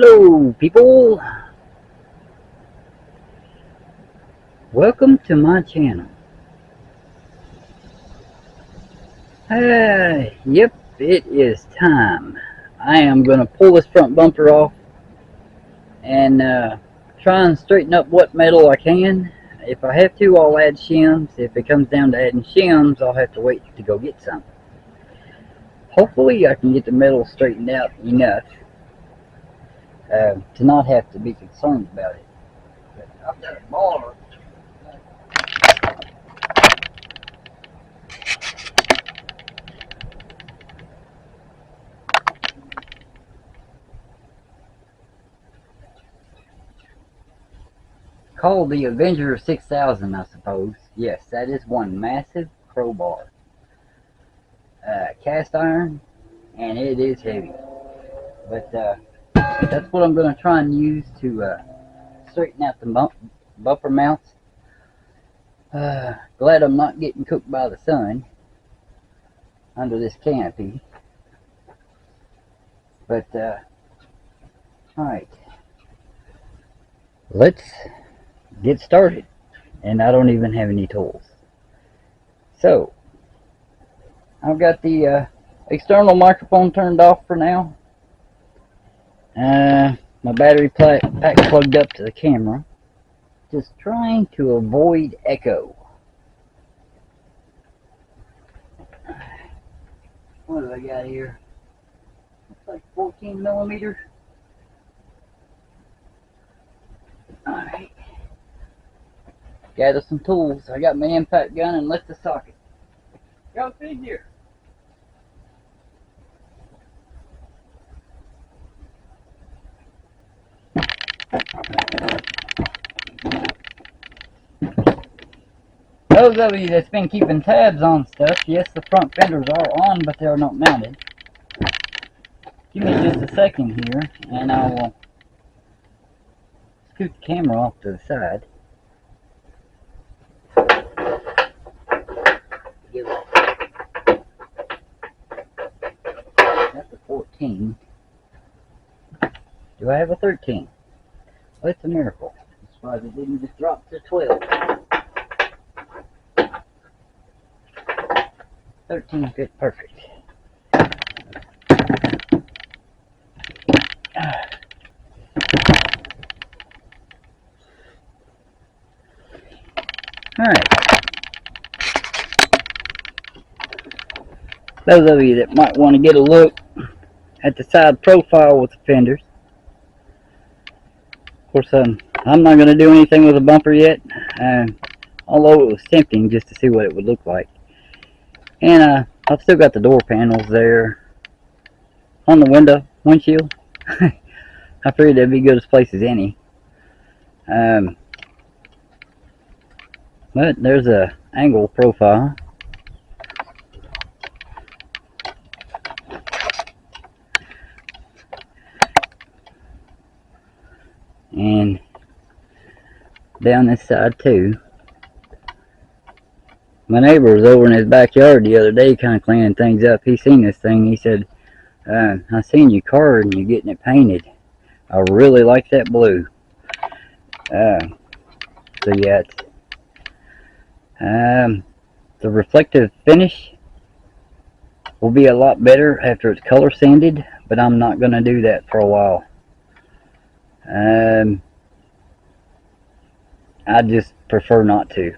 Hello people, welcome to my channel. Yep, it is time. I am going to pull this front bumper off and try and straighten up what metal I can. If I have to, I'll add shims. If it comes down to adding shims, I'll have to wait to go get some. Hopefully I can get the metal straightened out enough to not have to be concerned about it. But I've got a baller. Called the Avenger 6000, I suppose. Yes, that is one massive crowbar. Cast iron, and it is heavy. But that's what I'm going to try and use to straighten out the bumper mounts. Glad I'm not getting cooked by the sun under this canopy. But, alright. Let's get started. And I don't even have any tools. So, I've got the external microphone turned off for now. My battery pack plugged up to the camera. Just trying to avoid echo. What do I got here? Looks like 14 millimeters. Alright. Gather some tools. I got my impact gun and lift the socket. Go figure. Those of you that's been keeping tabs on stuff, yes, the front fenders are on, but they are not mounted. Give me just a second here, and I will scoot the camera off to the side. That's a 14. Do I have a 13? Well, it's a miracle. I'm surprised it didn't just drop to 12. 13 fit perfect. Alright. Those of you that might want to get a look at the side profile with the fenders. Of course, I'm not going to do anything with the bumper yet, although it was tempting just to see what it would look like. And I've still got the door panels there on the windshield. I figured that'd be good as place as any. But there's a angle profile. And down this side too. My neighbor was over in his backyard the other day kind of cleaning things up. He seen this thing. He said, I seen your car and you're getting it painted. I really like that blue. So yeah, the reflective finish will be a lot better after it's color sanded, but I'm not going to do that for a while. I just prefer not to.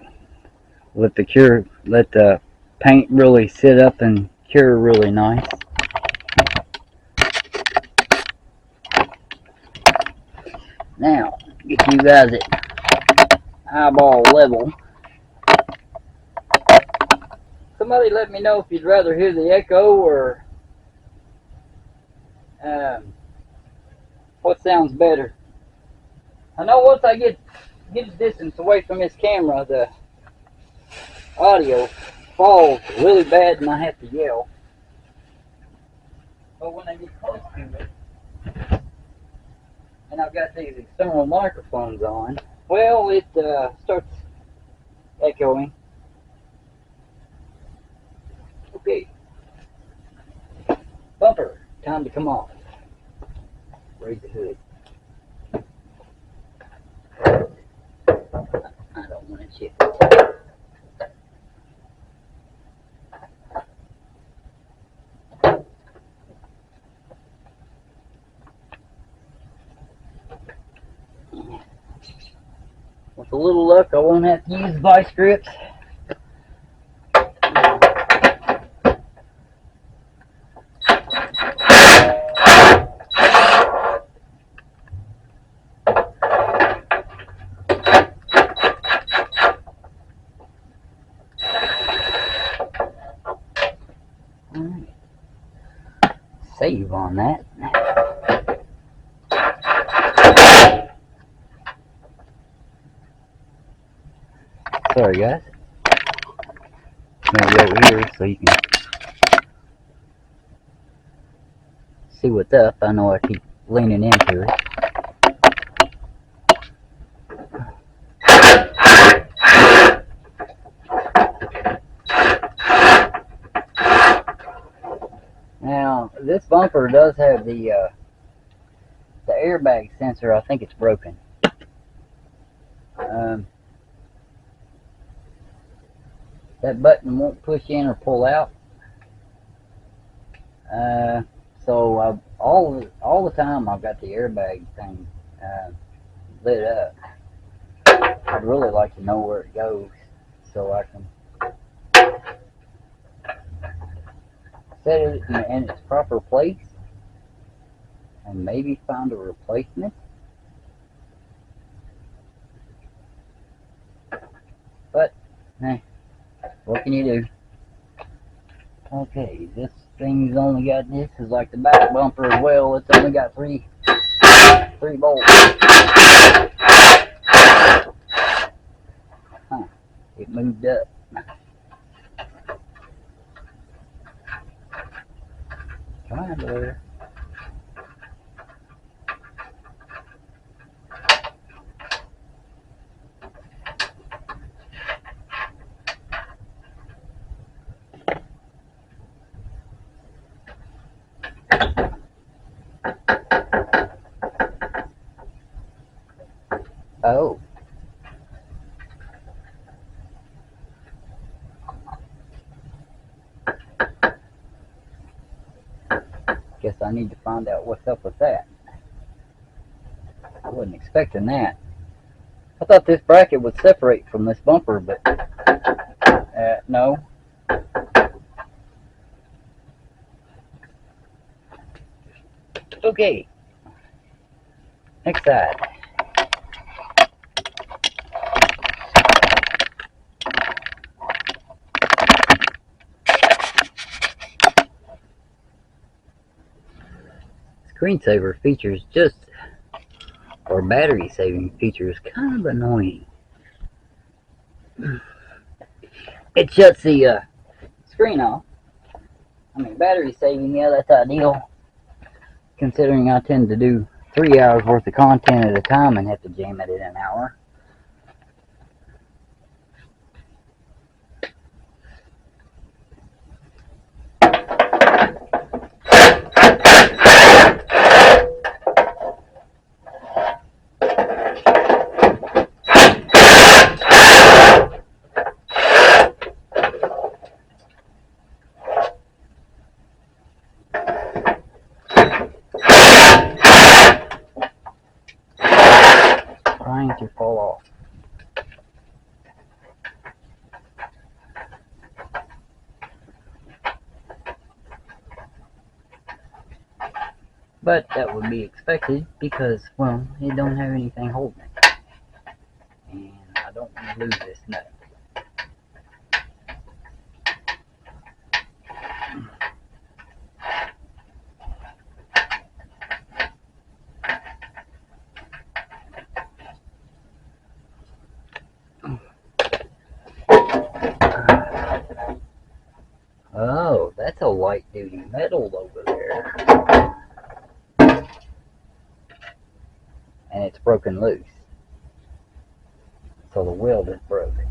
Let the paint really sit up and cure really nice. Now, get you guys at eyeball level. Somebody let me know if you'd rather hear the echo or what sounds better. I know once I get a distance away from this camera, the audio falls really bad and I have to yell. But when I get close to it, and I've got these external microphones on, well, it starts echoing. Okay. Bumper, time to come off. Raise the hood. With a little luck, I won't have to use vice grips. Alright. Save on that. Sorry guys. Maybe over here so you can see what's up. I know I keep leaning into it. Now this bumper does have the airbag sensor. I think it's broken. That button won't push in or pull out. So all the time I've got the airbag thing lit up. I'd really like to know where it goes so I can set it in its proper place and maybe find a replacement. But what can you do? Okay, this thing's only got, this is like the back bumper as well. It's only got three bolts. Huh, it moved up. Come on, brother. Oh. Guess I need to find out what's up with that. I wasn't expecting that. I thought this bracket would separate from this bumper, but no. Okay. Next side. Screensaver features or battery saving features kind of annoying. It shuts the screen off. I mean, battery saving, yeah, that's ideal, considering I tend to do 3 hours worth of content at a time and have to jam it in an hour. Trying to fall off. But that would be expected because, well, it don't have anything holding it. And I don't want to lose this nut. Oh, that's a light duty metal over there. And it's broken loose. So the weld is broken.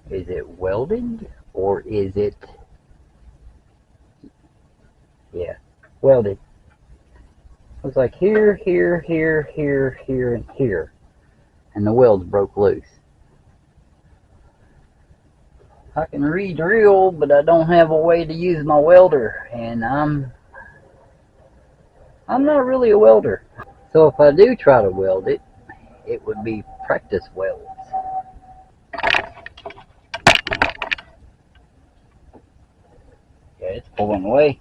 Is it welded or is it, yeah, welded. Looks like here, here, here, here, here, and here. And the welds broke loose. I can re-drill, but I don't have a way to use my welder, and I'm not really a welder. So if I do try to weld it, it would be practice welds. Yeah, it's pulling away.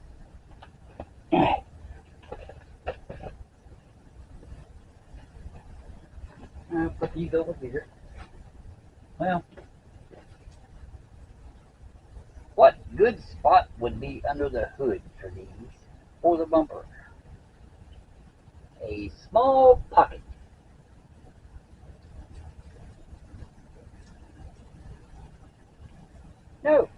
I'll put these over here. Well, what good spot would be under the hood for these, for the bumper? A small pocket. No.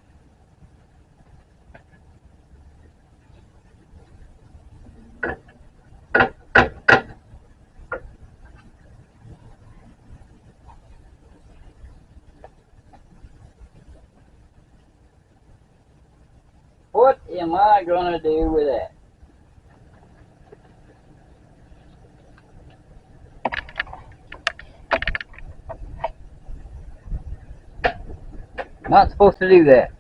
What am I going to do with that? Not supposed to do that.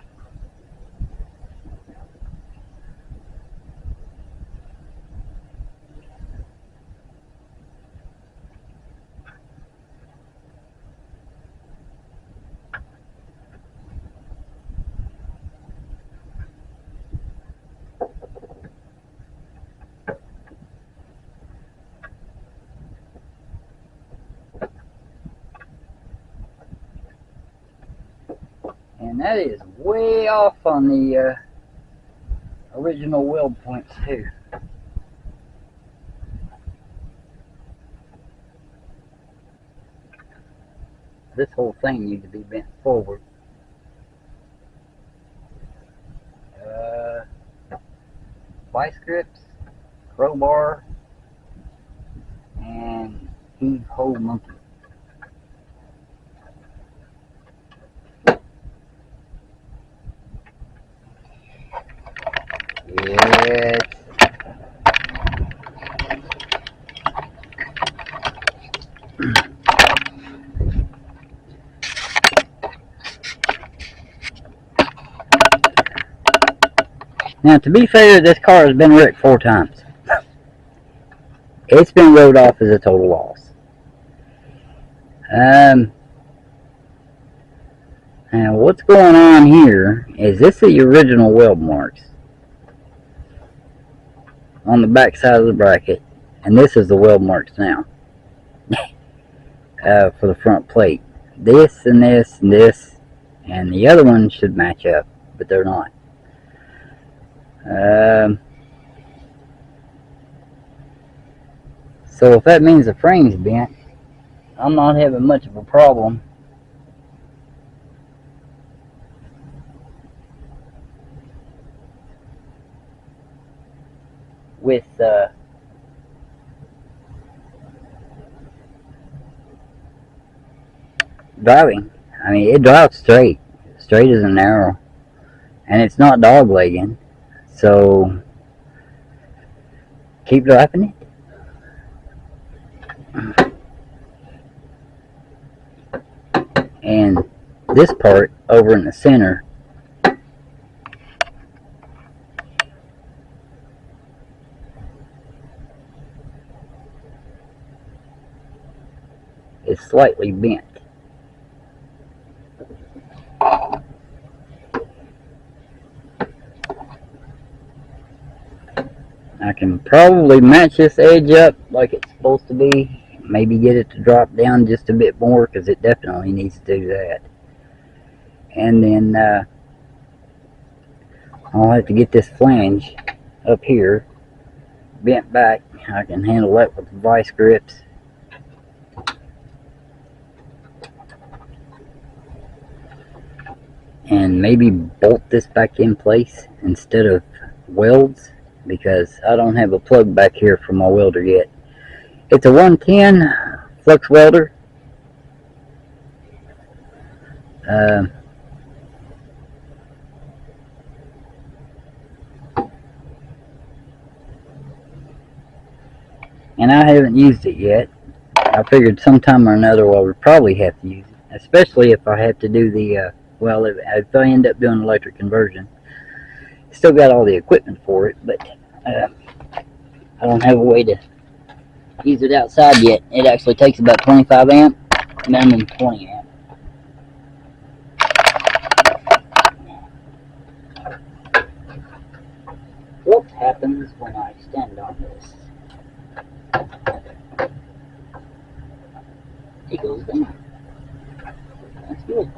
And that is way off on the original weld points too. This whole thing needs to be bent forward. Vice grips, crowbar, and heave-ho monkey. Yes. Now, to be fair, this car has been wrecked 4 times. It's been wrote off as a total loss. Now, what's going on here is this is the original weld marks on the back side of the bracket, and this is the weld marks now for the front plate. This and this and this, and the other one should match up, but they're not. So if that means the frame's bent, I'm not having much of a problem with driving. I mean, it drives straight as an arrow, and it's not dog legging, so keep driving it. And this part over in the center is slightly bent. I can probably match this edge up like it's supposed to be. Maybe get it to drop down just a bit more, because it definitely needs to do that. And then I'll have to get this flange up here bent back. I can handle that with the vice grips. And maybe bolt this back in place instead of welds, because I don't have a plug back here for my welder yet. It's a 110 flux welder. And I haven't used it yet. I figured sometime or another I would probably have to use it, especially if I have to do the well, if I end up doing electric conversion. Still got all the equipment for it, but I don't have a way to use it outside yet. It actually takes about 25 amp, minimum 20 amp. What happens when I stand on this? It goes down. That's good.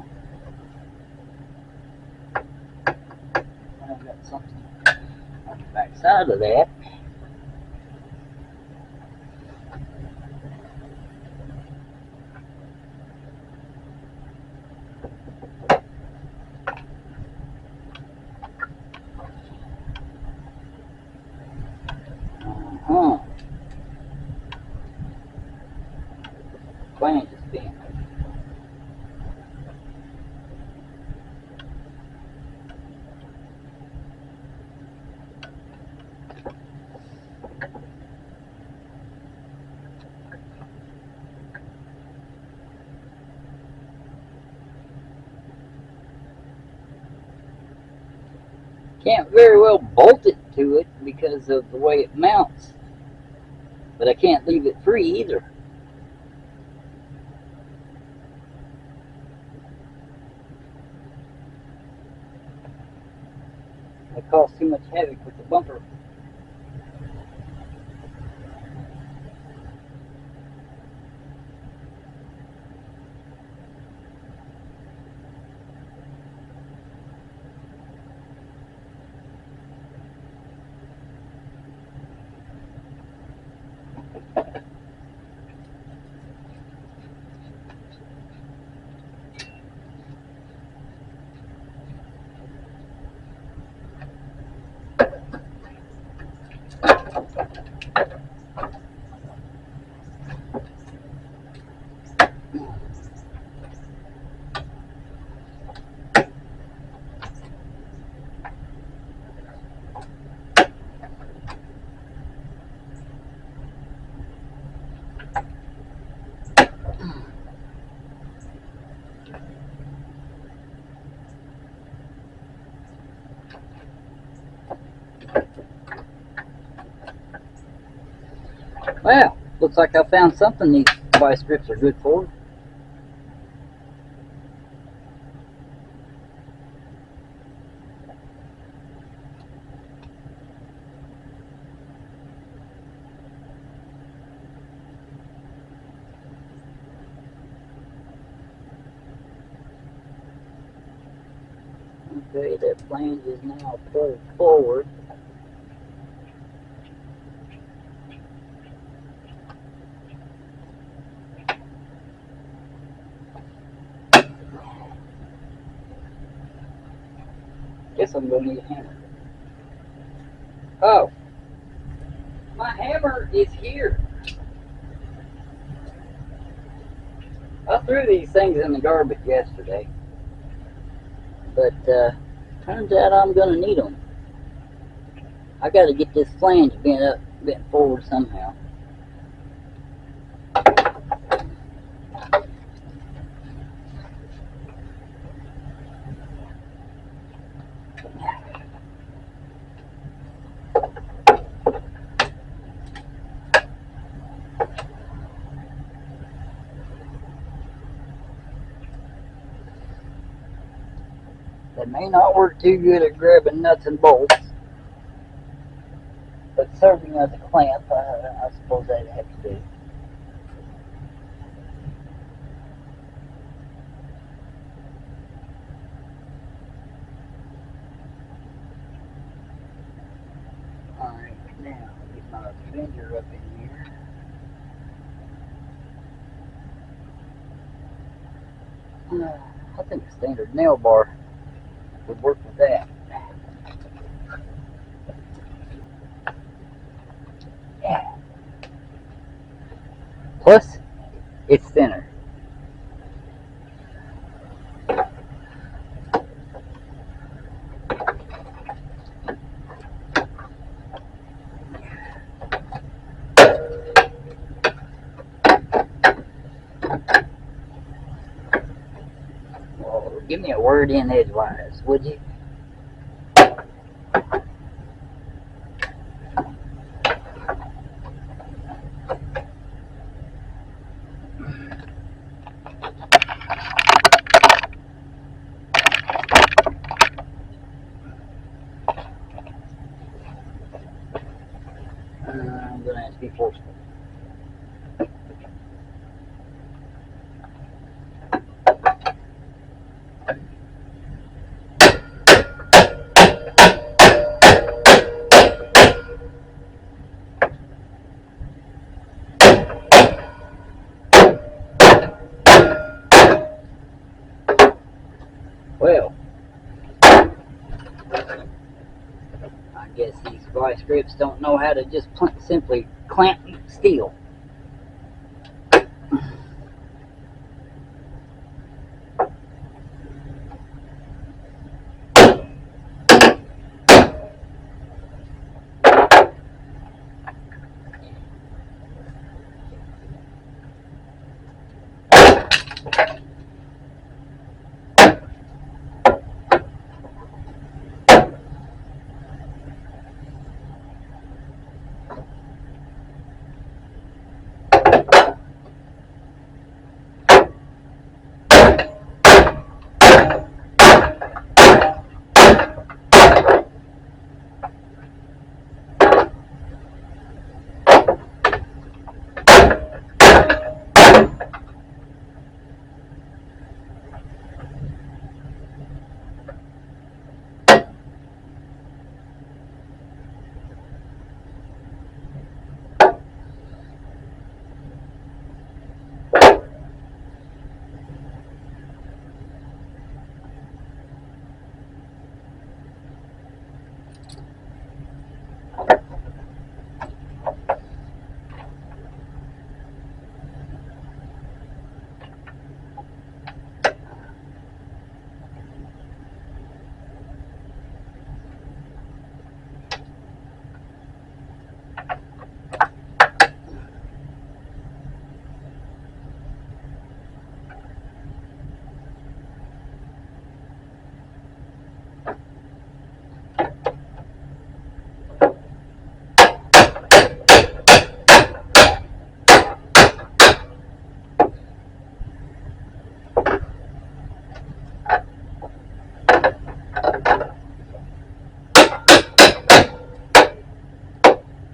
I've got something on the back side of that. Flange is bent. Can't very well bolt it to it because of the way it mounts, but I can't leave it free either. It caused too much havoc with the bumper. Well, looks like I found something these vice grips are good for. Okay, that flange is now pulled forward. Guess I'm going to need a hammer. Oh, my hammer is here. I threw these things in the garbage yesterday, but turns out I'm going to need them. I got to get this flange bent forward somehow. That may not work too good at grabbing nuts and bolts, but serving as a clamp, I suppose that'd have to do. Alright, now get my finger up in here. I think a standard nail bar would work with that. Yeah. Plus, it's thinner. Give me a word in edgewise, would you? I'm going to have to be forceful. Well, I guess these vice grips don't know how to just simply clamp steel.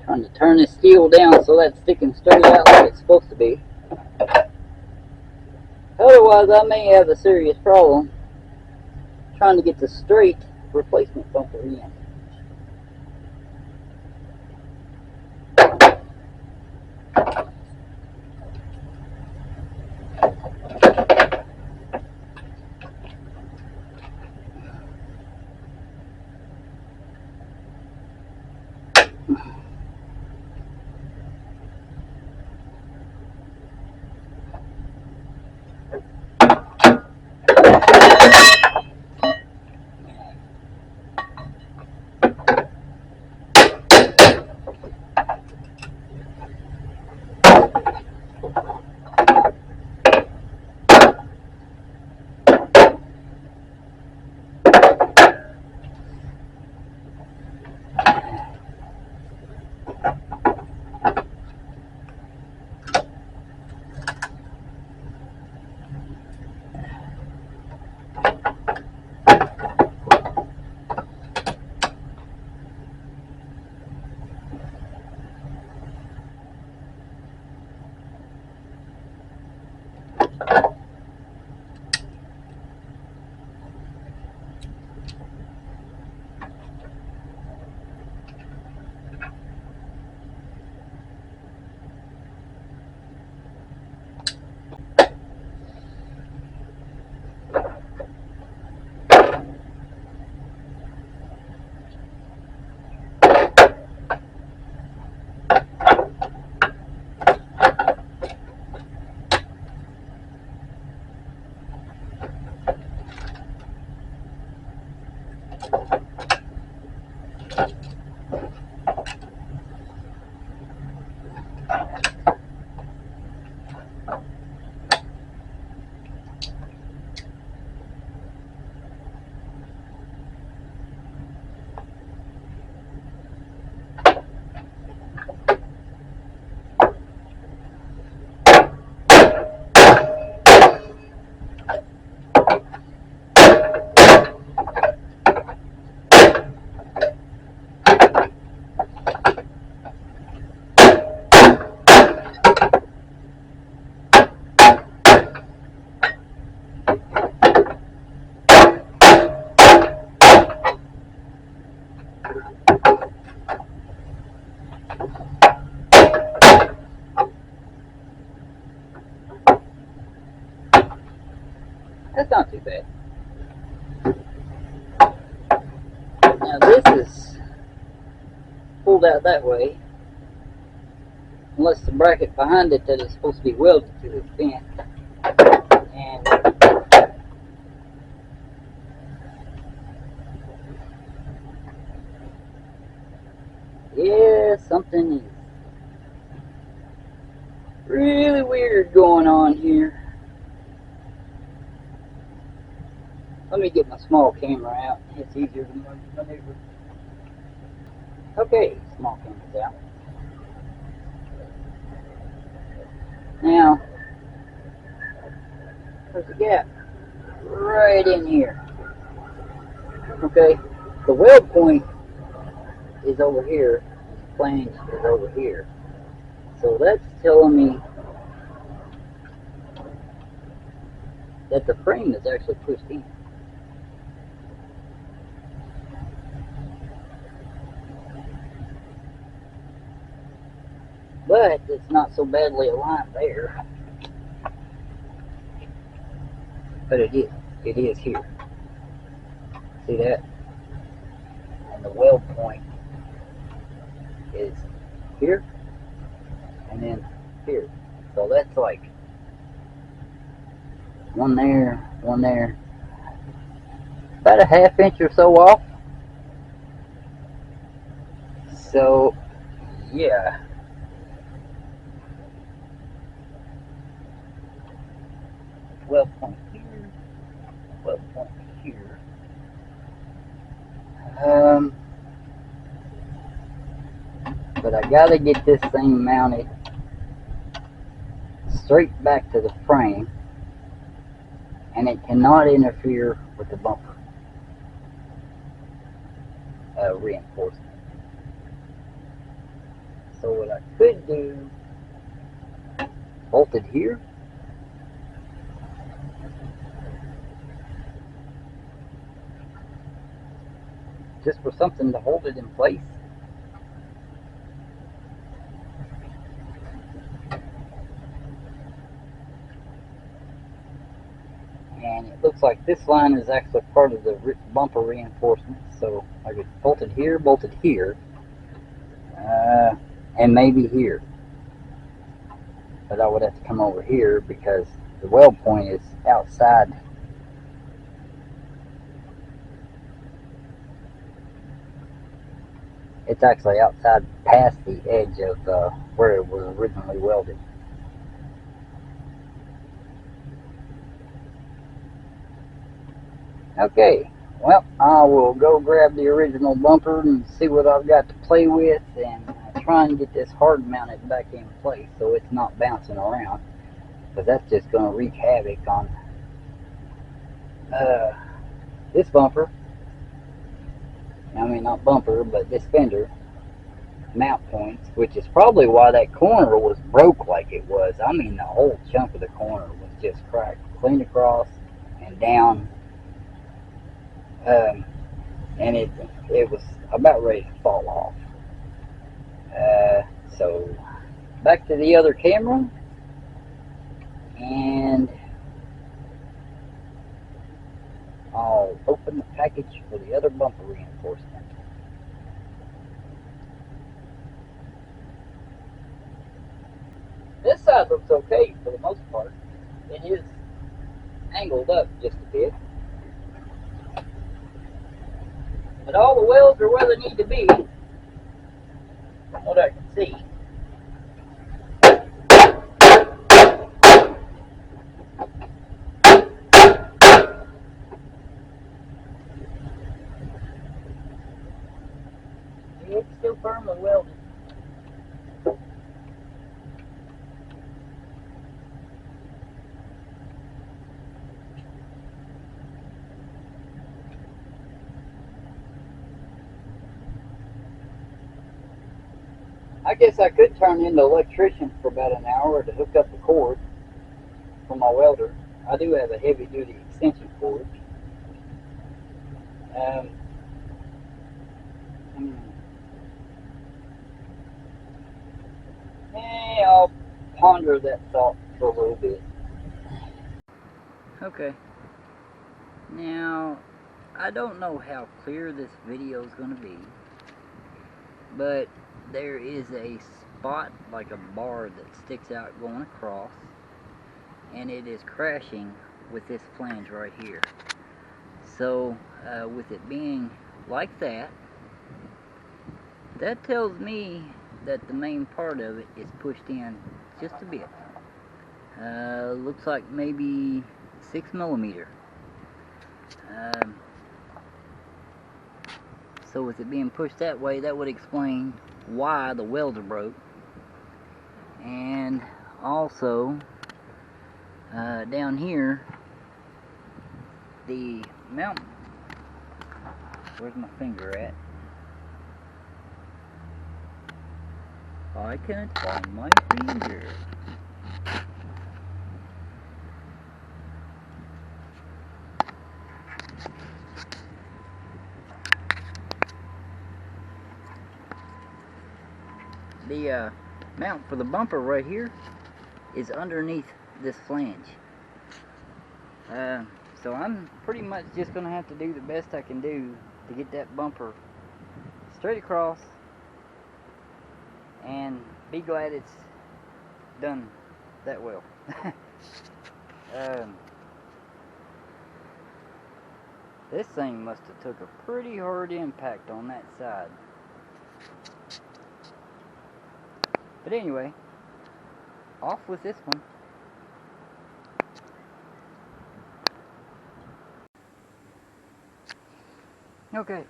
Trying to turn this steel down so that's sticking straight out like it's supposed to be. Otherwise, I may have a serious problem trying to get the straight replacement bumper in. That's not too bad. Now this is pulled out that way, unless the bracket behind it that is supposed to be welded to is bent. And yeah, something is really weird going on here. Let me get my small camera out. It's easier to maneuver. Okay, small camera's out. Now, there's a gap right in here. Okay, the weld point is over here, the flange is over here. So that's telling me that the frame is actually pushed in. But it's not so badly aligned there. But it is here. See that? And the weld point is here and then here. So that's like one there, about a ½ inch or so off. So yeah, weld point here, weld point here. But I gotta get this thing mounted straight back to the frame, and it cannot interfere with the bumper reinforcement. So what I could do, bolt it here, just for something to hold it in place. And it looks like this line is actually part of the bumper reinforcement, so I could bolt it here, and maybe here. But I would have to come over here because the weld point is outside. It's actually outside past the edge of where it was originally welded. Okay, well, I will go grab the original bumper and see what I've got to play with, and try and get this hard mounted back in place so it's not bouncing around, because that's just going to wreak havoc on this bumper. I mean, not bumper, but this fender mount points, which is probably why that corner was broke like it was. I mean, the whole chunk of the corner was just cracked clean across and down. And it was about ready to fall off. So back to the other camera, and I'll open the package for the other bumper reinforcement. This side looks okay for the most part. It is angled up just a bit, but all the welds are where they need to be, from what I can see. It's still firmly welded. I guess I could turn into electrician for about an hour to hook up the cord for my welder. I do have a heavy duty extension cord. I'll ponder that thought for a little bit. Okay, Now, I don't know how clear this video is going to be, but there is a spot like a bar that sticks out going across, and it is crashing with this flange right here. So with it being like that, that tells me that the main part of it is pushed in just a bit. Looks like maybe 6 millimeter. So with it being pushed that way, that would explain why the welds are broke. And also down here, the mount, where's my finger at? I can't find my finger. The mount for the bumper right here is underneath this flange. So I'm pretty much just going to have to do the best I can do to get that bumper straight across and be glad it's done that well. This thing must have took a pretty hard impact on that side. But anyway, off with this one. Okay,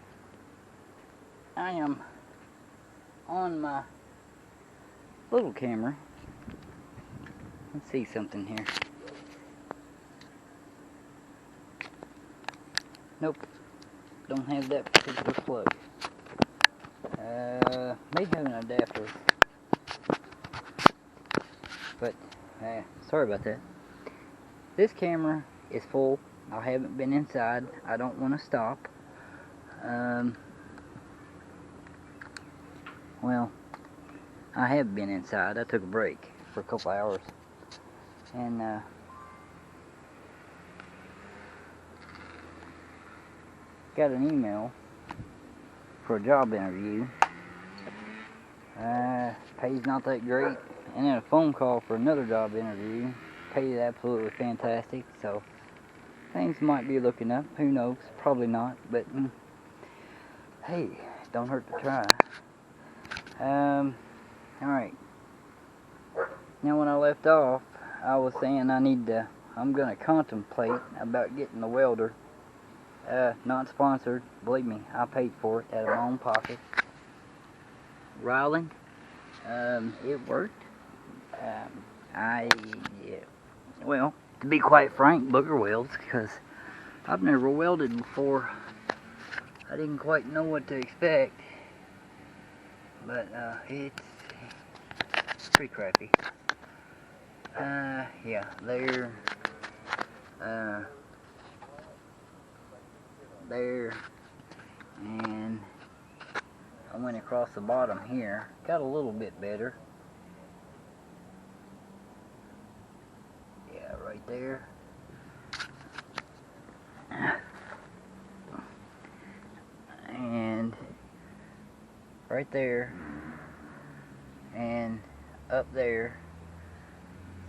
I am on my little camera. Let's see something here. Nope, don't have that particular plug. May have an adapter, but sorry about that. This camera is full. I haven't been inside. I don't want to stop. Well, I have been inside. I took a break for a couple hours, and got an email for a job interview. Pay's not that great, and then a phone call for another job interview. Pay is absolutely fantastic, so things might be looking up. Who knows? Probably not, but hey, don't hurt to try. Alright. Now when I left off, I was saying I'm gonna contemplate about getting the welder. Not sponsored, believe me, I paid for it out of my own pocket. Riland, it worked. Well, to be quite frank, booger welds, because I've never welded before. I didn't quite know what to expect, but it's pretty crappy. Yeah, there, and I went across the bottom here, got a little bit better. Yeah, right there. And right there, and up there.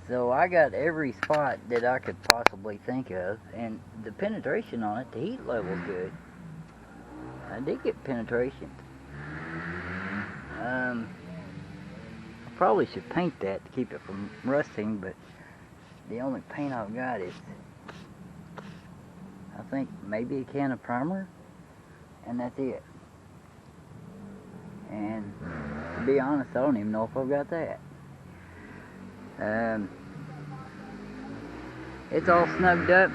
So I got every spot that I could possibly think of, and the penetration on it, the heat level's good. I did get penetration. I probably should paint that to keep it from rusting, but the only paint I've got is, I think, maybe a can of primer, and that's it. And to be honest, I don't even know if I've got that. It's all snugged up.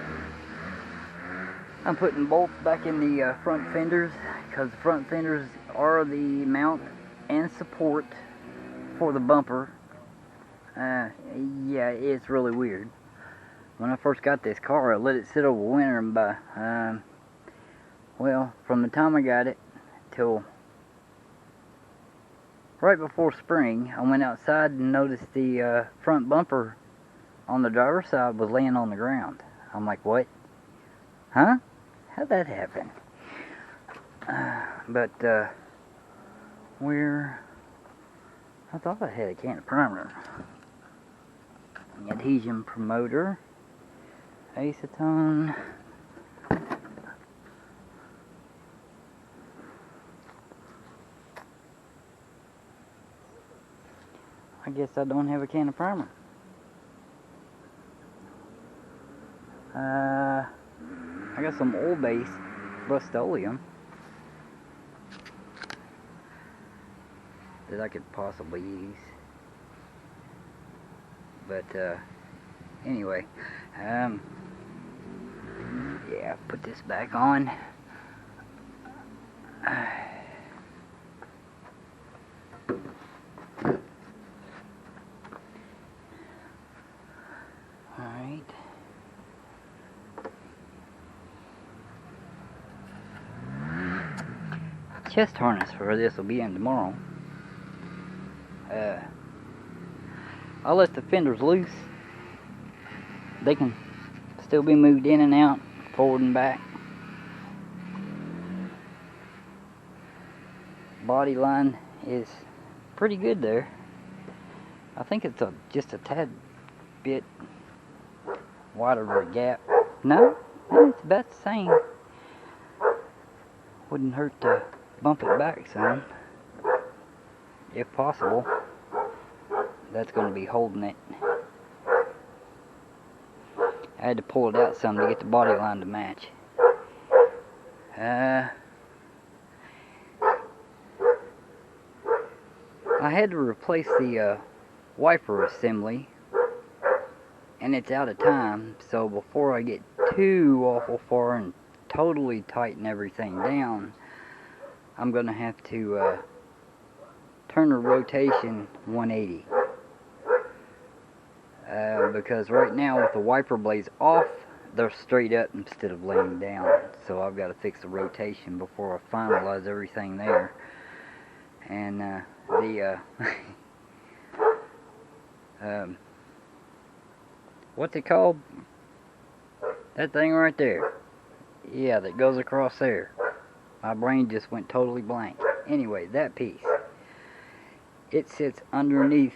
I'm putting bolts back in the front fenders, because the front fenders are the mount and support for the bumper. Yeah, it's really weird. When I first got this car, I let it sit over winter, and well, from the time I got it till right before spring, I went outside and noticed the front bumper on the driver's side was laying on the ground. I'm like, what? Huh? How'd that happen? Where... I thought I had a can of primer. Adhesion promoter. Acetone. I guess I don't have a can of primer. I got some oil-based Rust-Oleum that I could possibly use. But anyway, yeah, put this back on. Alright. Chest harness for this will be in tomorrow. I'll let the fenders loose. They can still be moved in and out, forward and back. Body line is pretty good there. I think it's just a tad bit wider of a gap. No, it's about the same. Wouldn't hurt to bump it back some, if possible. That's going to be holding it. I had to pull it out some to get the body line to match. I had to replace the wiper assembly, and it's out of time, so before I get too awful far and totally tighten everything down, I'm going to have to turn the rotation 180. Because right now with the wiper blades off, they're straight up instead of laying down. So I've got to fix the rotation before I finalize everything there. And what's it called? That thing right there. Yeah, that goes across there. My brain just went totally blank. Anyway, that piece, it sits underneath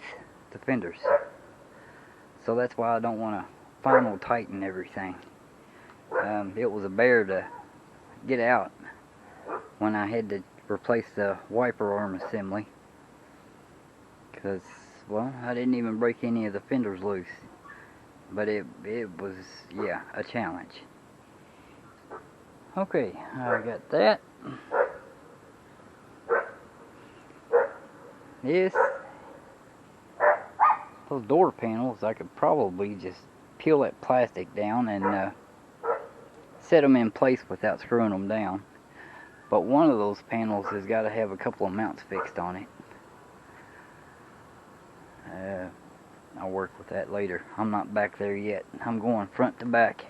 the fenders. So that's why I don't want to final tighten everything. It was a bear to get out when I had to replace the wiper arm assembly. Because, well, I didn't even break any of the fenders loose. But it was, yeah, a challenge. Okay, I got that. Those door panels, I could probably just peel that plastic down and set them in place without screwing them down. But one of those panels has got to have a couple of mounts fixed on it. I'll work with that later. I'm not back there yet. I'm going front to back.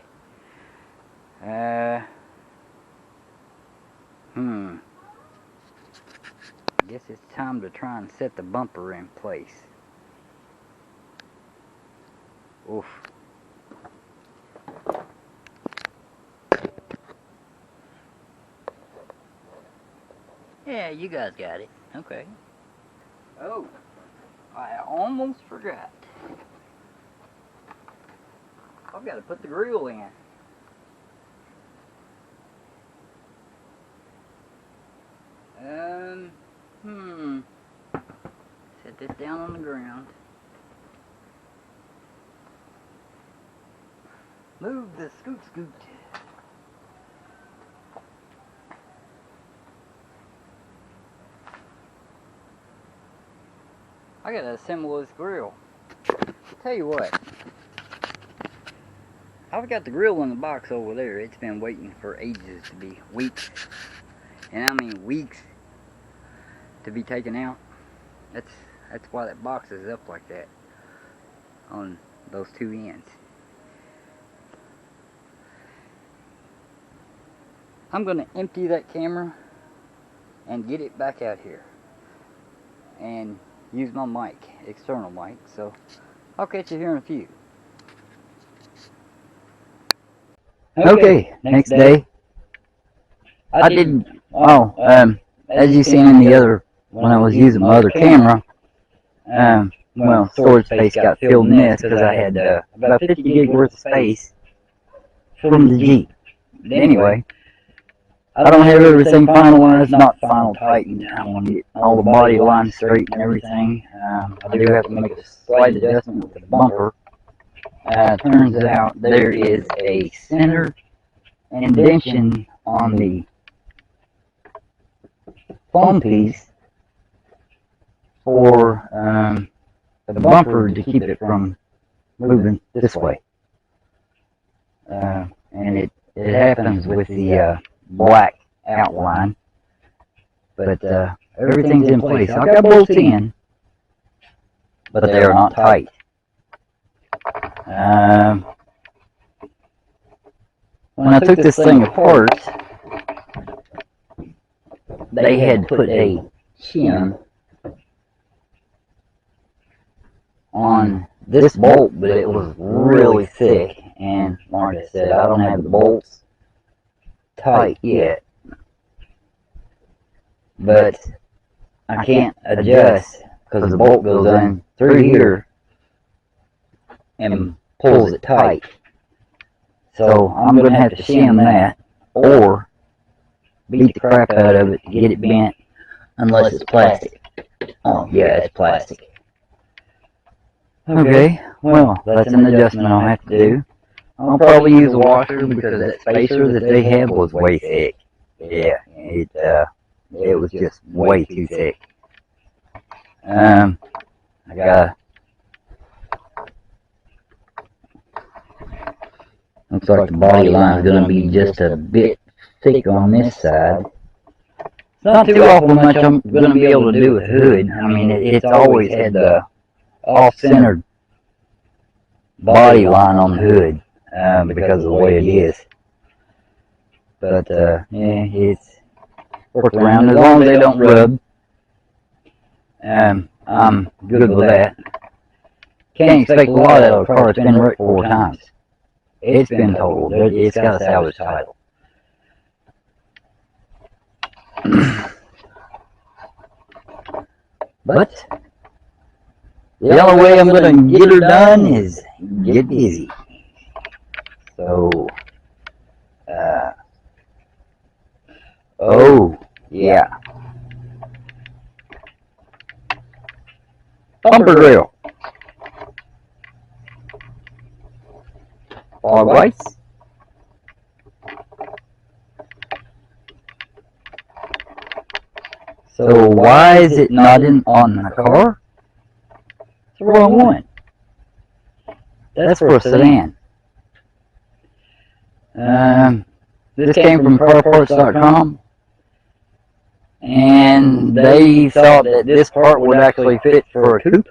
I guess it's time to try and set the bumper in place. Oof. Yeah, you guys got it. Okay. Oh, I almost forgot. I've got to put the grill in. Set this down on the ground. Move the scoot. I gotta assemble this grill. Tell you what, I've got the grill in the box over there. It's been waiting for ages to be weeks, and I mean weeks, to be taken out. That's why that box is up like that on those two ends. I'm going to empty that camera and get it back out here and use my mic, external mic, so I'll catch you here in a few. Okay, next day. I did, as you seen in the other, when I was using my other camera, well, storage space got filled in this because I had about 50 gig worth of space from the Jeep. But anyway, I don't have everything finalized, not final tightened. I want to get all the body lines straight and everything. I do have to make a slight adjustment with the bumper. Turns out there is a center indentation on the foam piece for the bumper to keep it from moving this way. And it happens with the black outline, but everything's in place. I've got bolts in, but they are not tight. When I took this thing apart, they had put a shim on this bolt, but it was really thick, and like I said, I don't have the bolts tight yet, but I can't adjust because the bolt goes in through here and pulls it tight. So I'm going to have to shim that or beat the crap out of it to get it bent, unless it's plastic. Oh yeah, it's plastic. Okay, well, that's an adjustment I'll have to do. I'll probably use a washer because that spacer that they had was way thick. Yeah, it was just way too thick. I got, looks like the body line is going to be just a bit thick on this side. It's not too awful much I'm going to be able to do with the hood. I mean, it's always had the off-centered body line on the hood because of the way it is. But yeah, it's worked around as long as they don't rub. I'm good with that. Can't expect a lot out of a car that's been wrecked 4 times. It's been totaled. It's got a salvage title. But the only way I'm going to get her done is get busy. So, oh, yeah. Bumper grill. Fog lights. So why is it not on the car? It's the wrong one. That's for a sedan. This came from carparts.com, and they thought that this part would actually fit for a coupe.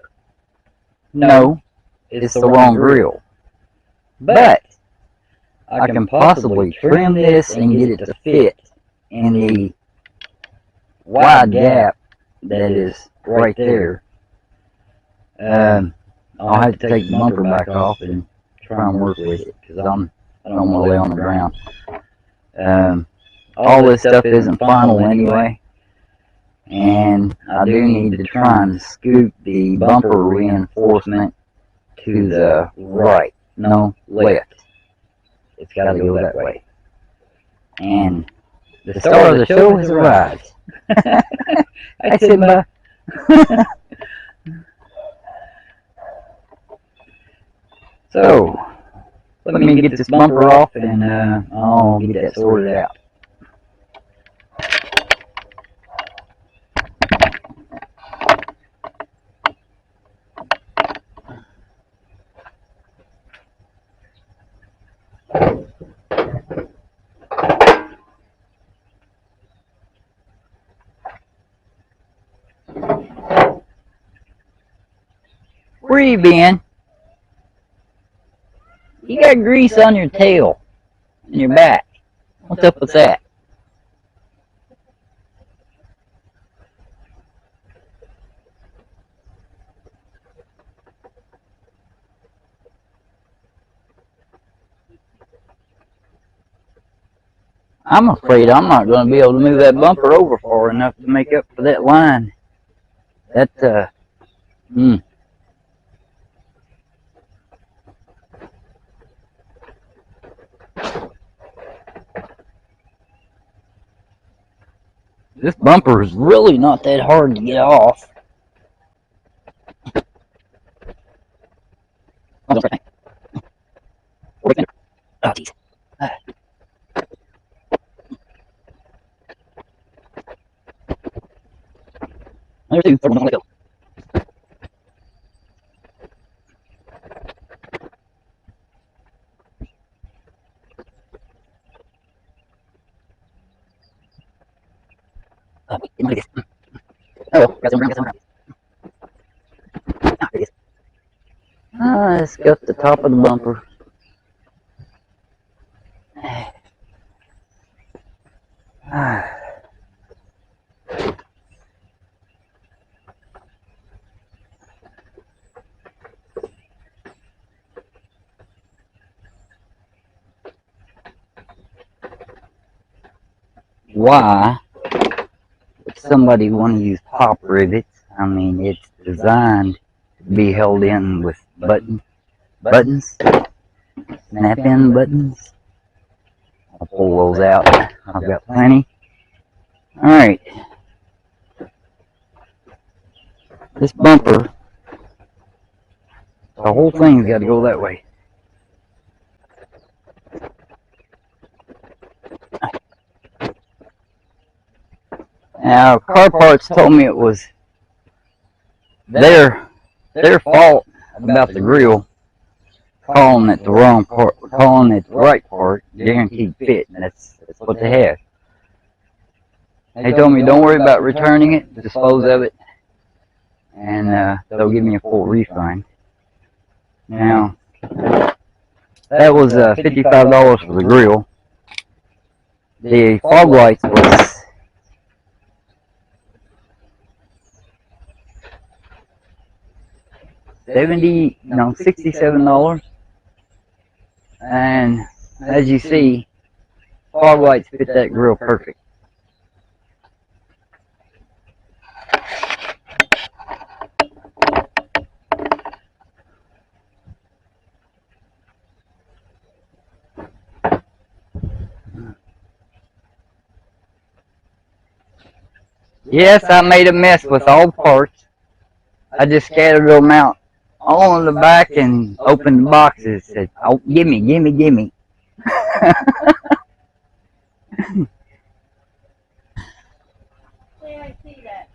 No, it's the wrong grill. But I can possibly trim this and get it to fit in the wide gap that is right there. I'll have to take the bumper back off and try and work with it because I don't want to lay on the ground. All this stuff isn't final anyway, and I do need to try and scoop the bumper reinforcement to the right, no, left. It's got to go that way. And the star of the show has arrived. Hi, Simba. So, let me get this bumper off and I'll get that sorted out. Where you been? You got grease on your tail and your back. What's up with that? I'm afraid I'm not going to be able to move that bumper over far enough to make up for that line. That, This bumper is really not that hard to get off. Oh, jeez. There's two. Third one, let go. Oh, got some around. Let's go to the top of the bumper. Why would somebody want to use pop rivets? I mean, it's designed to be held in with buttons, snap-in buttons. I'll pull those out. I've got plenty. Alright. This bumper, the whole thing's got to go that way. Now, car parts told me it was their fault about the grill, calling it the wrong part, calling it the right part, guaranteed fit, and that's what they had. They told me don't worry about returning it, dispose of it, and they'll give me a full refund. Now, that was $55 for the grill. The fog lights was $67, and as you see, fog lights fit that grill perfect. Yes, I made a mess with all the parts. I just scattered them out all in the back and opened the boxes. Said, "Oh, gimme." Yeah, I see that.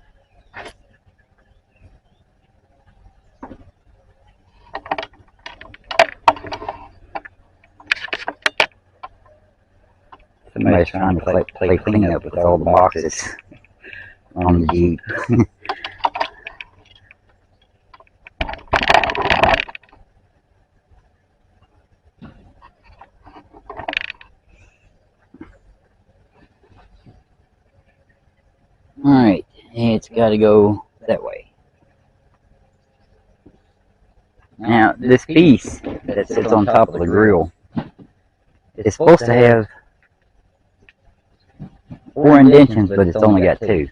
Somebody's trying to play cleanup with all the boxes on the Jeep. Alright, it's got to go that way. Now, this piece that sits on top of the grill is supposed to have 4 indentions, but it's only got 2.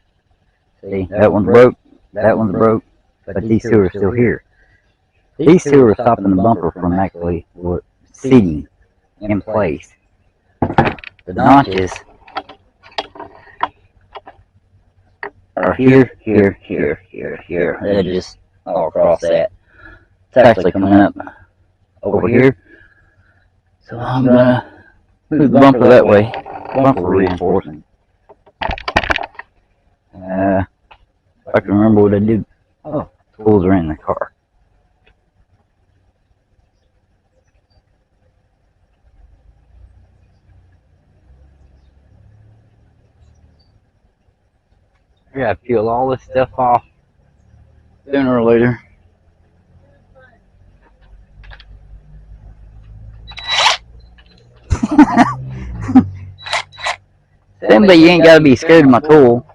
See, that one's broke, but these 2 are still here. These 2 are stopping the bumper from actually seating in place. The notches are here. They're just all across that. It's actually coming up over here. So I'm gonna move the bumper that way. Bumper reinforcement. If I can remember what I did. Oh, tools are in the car. I gotta peel all this stuff off sooner or later. Assembly, you ain't gotta be scared of my tool.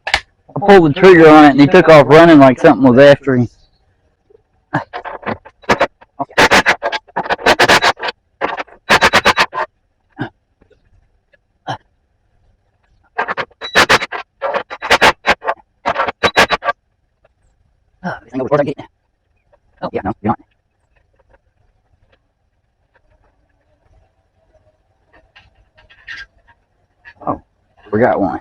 I pulled the trigger on it and he took off running like something was after him. Forgot one.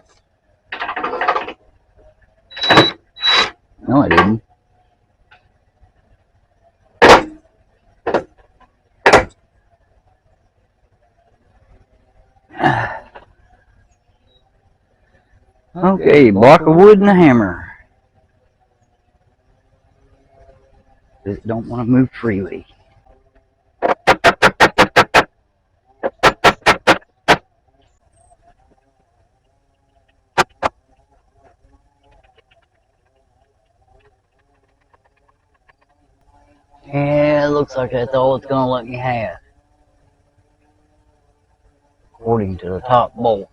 No, I didn't. Okay, block of wood and a hammer. Just don't want to move freely. Yeah, it looks like that's all it's going to let me have, according to the top bolt.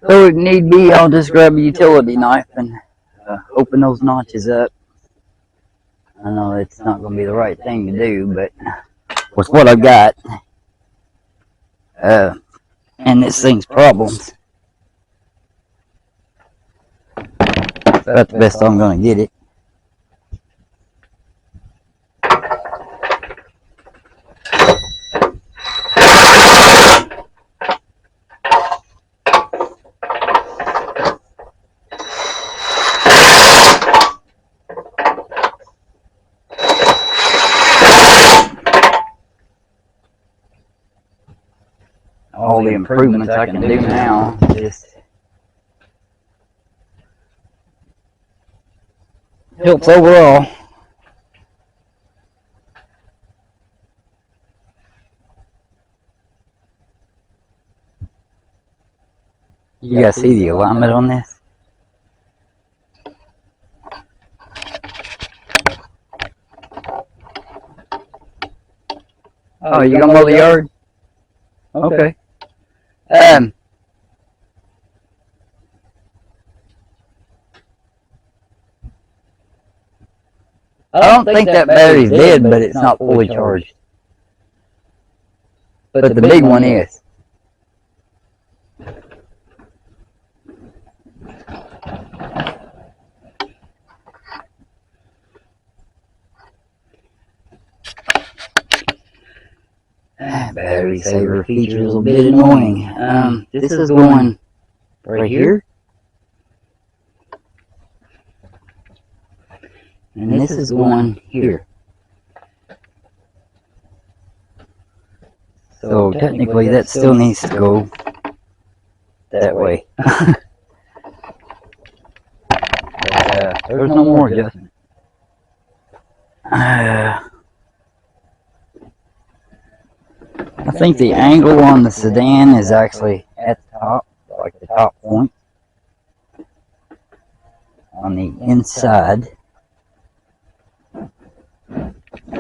So if need be, I'll just grab a utility knife and open those notches up. I know it's not going to be the right thing to do, but with what I've got, and this thing's problems, that's the best I'm going to get it. All the improvements I can do now just helps overall. You guys see the alignment on this? Oh, you gonna mow the yard? Okay. I don't think that battery's dead, but it's not fully charged. But the big one is. Battery saver feature is a bit annoying. This is going right here. And this is going here. So technically that still needs to go that way. But, there's no more adjustment. I think the angle on the sedan is actually at the top, like the top point on the inside.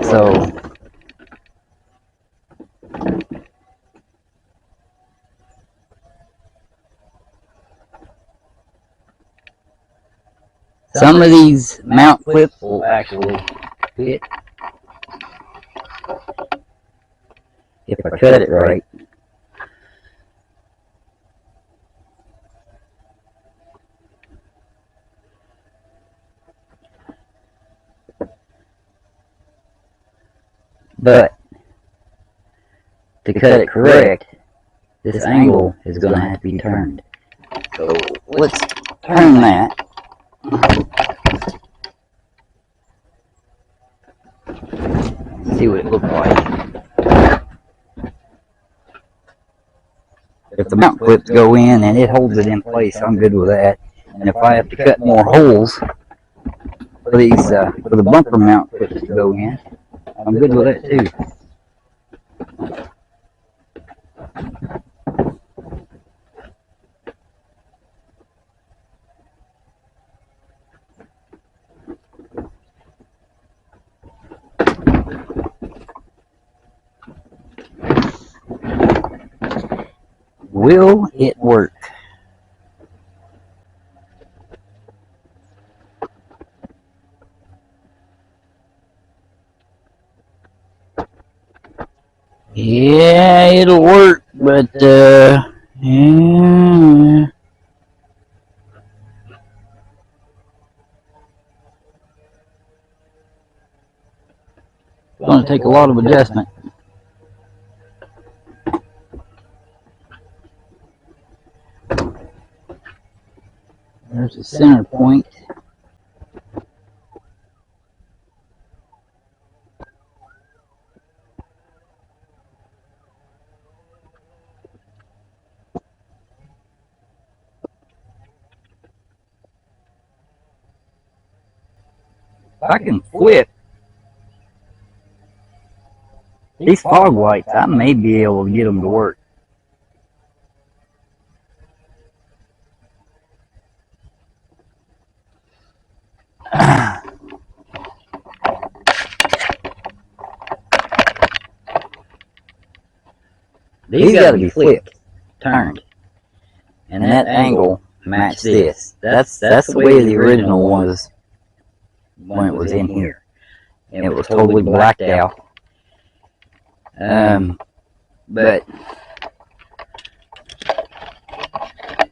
So some of these mount clips will actually fit if I cut it right. But to cut it correct, this angle is going to have to be turned. So let's turn that. See what it looks like. If the mount clips go in and it holds it in place, I'm good with that. And if I have to cut more holes for these for the bumper mount clips to go in, I'm good with that too. will it work? Yeah, it'll work, but yeah. It's going to take a lot of adjustment. There's the center point. If I can flip these fog lights, I may be able to get them to work. These got to be flipped, turned, and that angle match this. That's the way the original was when it was in here. And it was totally blacked out. But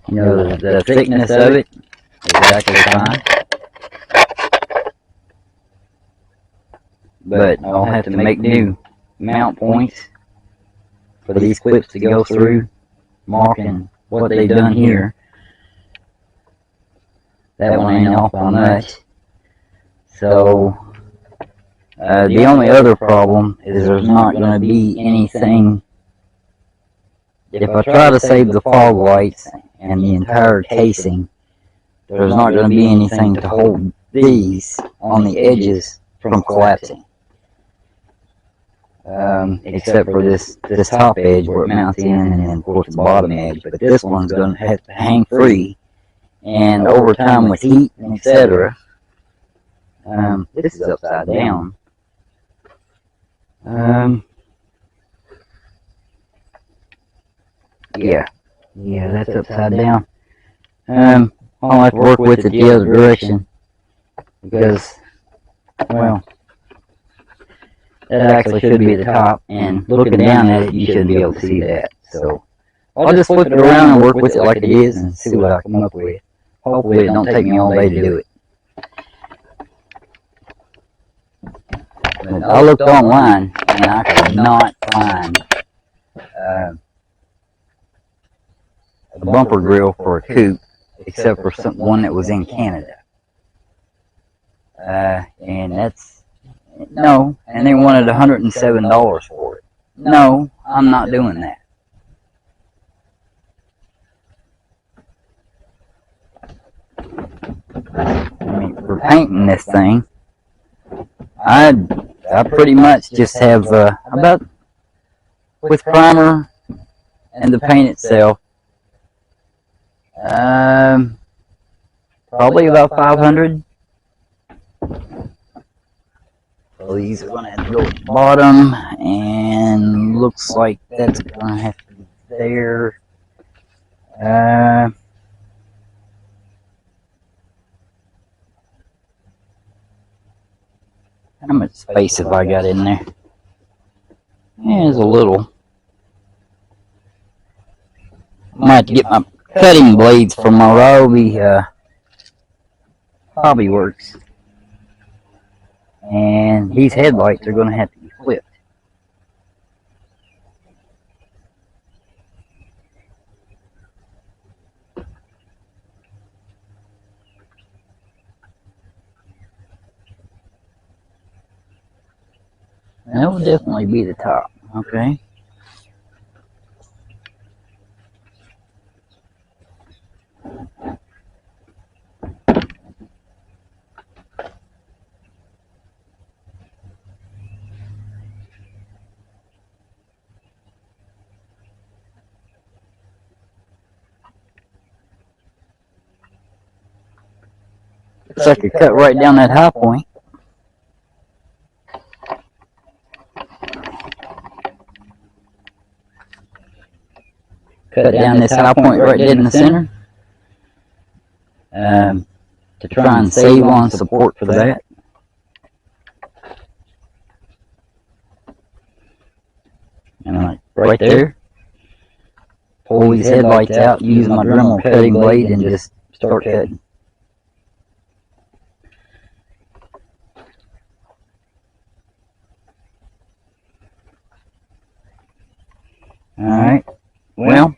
you know, the thickness of it is actually fine. But I'll have to make new mount points for these clips to go through, marking what they've done here. That one ain't off by much. So the only other problem is there's not going to be anything. If I try to save the fog lights and the entire casing, there's not going to be anything to hold these on the edges from collapsing. Except for this top edge where it mounts in, and then of course the bottom edge. But this one's going to have to hang free, and over time with heat and etc. This is upside down. Yeah, that's upside down. I'll have to work with it the other direction because, well, that actually should be the top, and looking down at it, you shouldn't be able to see that. So I'll just flip it around and work with it like it is and see what I come up with. Hopefully it don't take me all day to do it. But I looked online and I could not find a bumper grill for a coupe except for one that was in Canada. And that's no, and they wanted $107 for it. No, I'm not doing that. I mean, for painting this thing, I pretty much just have about with primer and the paint itself, probably about 500. So these are going to have to go at the bottom, and looks like that's going to have to be there. How much space have I got in there? Yeah, there's a little. I might have to get my cutting blades from my Ryobi Hobby Works. And these headlights are going to have to be flipped. That will definitely be the top, okay? Looks like it cut right down that high point. cut down this high point right dead in the center to try and save on support for that. And like right there, pull these headlights out, use my Dremel cutting blade, and just start cutting. Alright, well,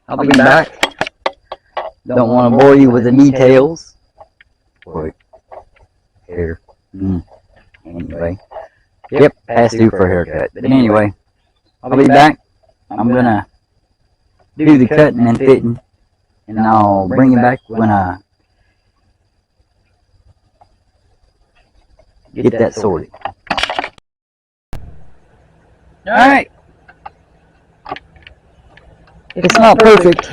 I'll be back. Don't want to bore you with the details. Wait, here. Anyway, yep, pass through for a haircut. But anyway, I'll be back. I'm gonna do the cutting and fitting, and I'll bring you back when I get that sorted. Alright. It's not perfect,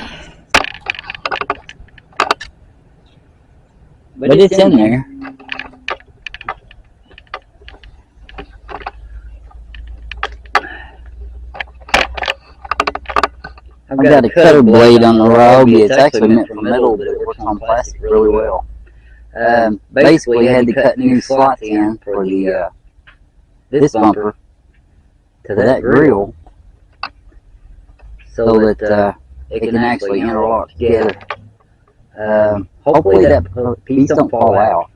but it's in there. I've got a cutter blade on the Ryobi. It's actually meant for metal, but it works on plastic really well. Basically, I had to cut new slots in for the this bumper to that grill, so that it can actually interlock together. Hopefully that piece don't fall out.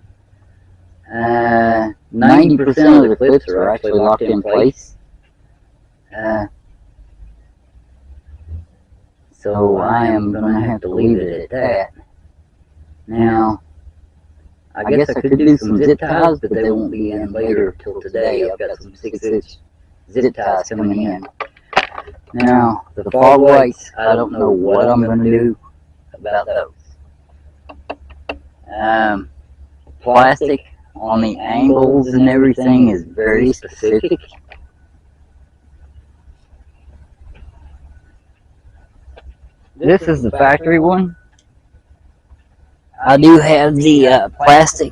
90% of the clips are actually locked in place. So I am going to have to leave it at that. Now, I guess I could do some zip ties, but they won't be in later till today. I've got some 6-inch zip ties coming in. Now, the fog lights, I don't know what I'm going to do about those. Plastic on the angles and everything is very specific. This is the factory one. I do have the plastic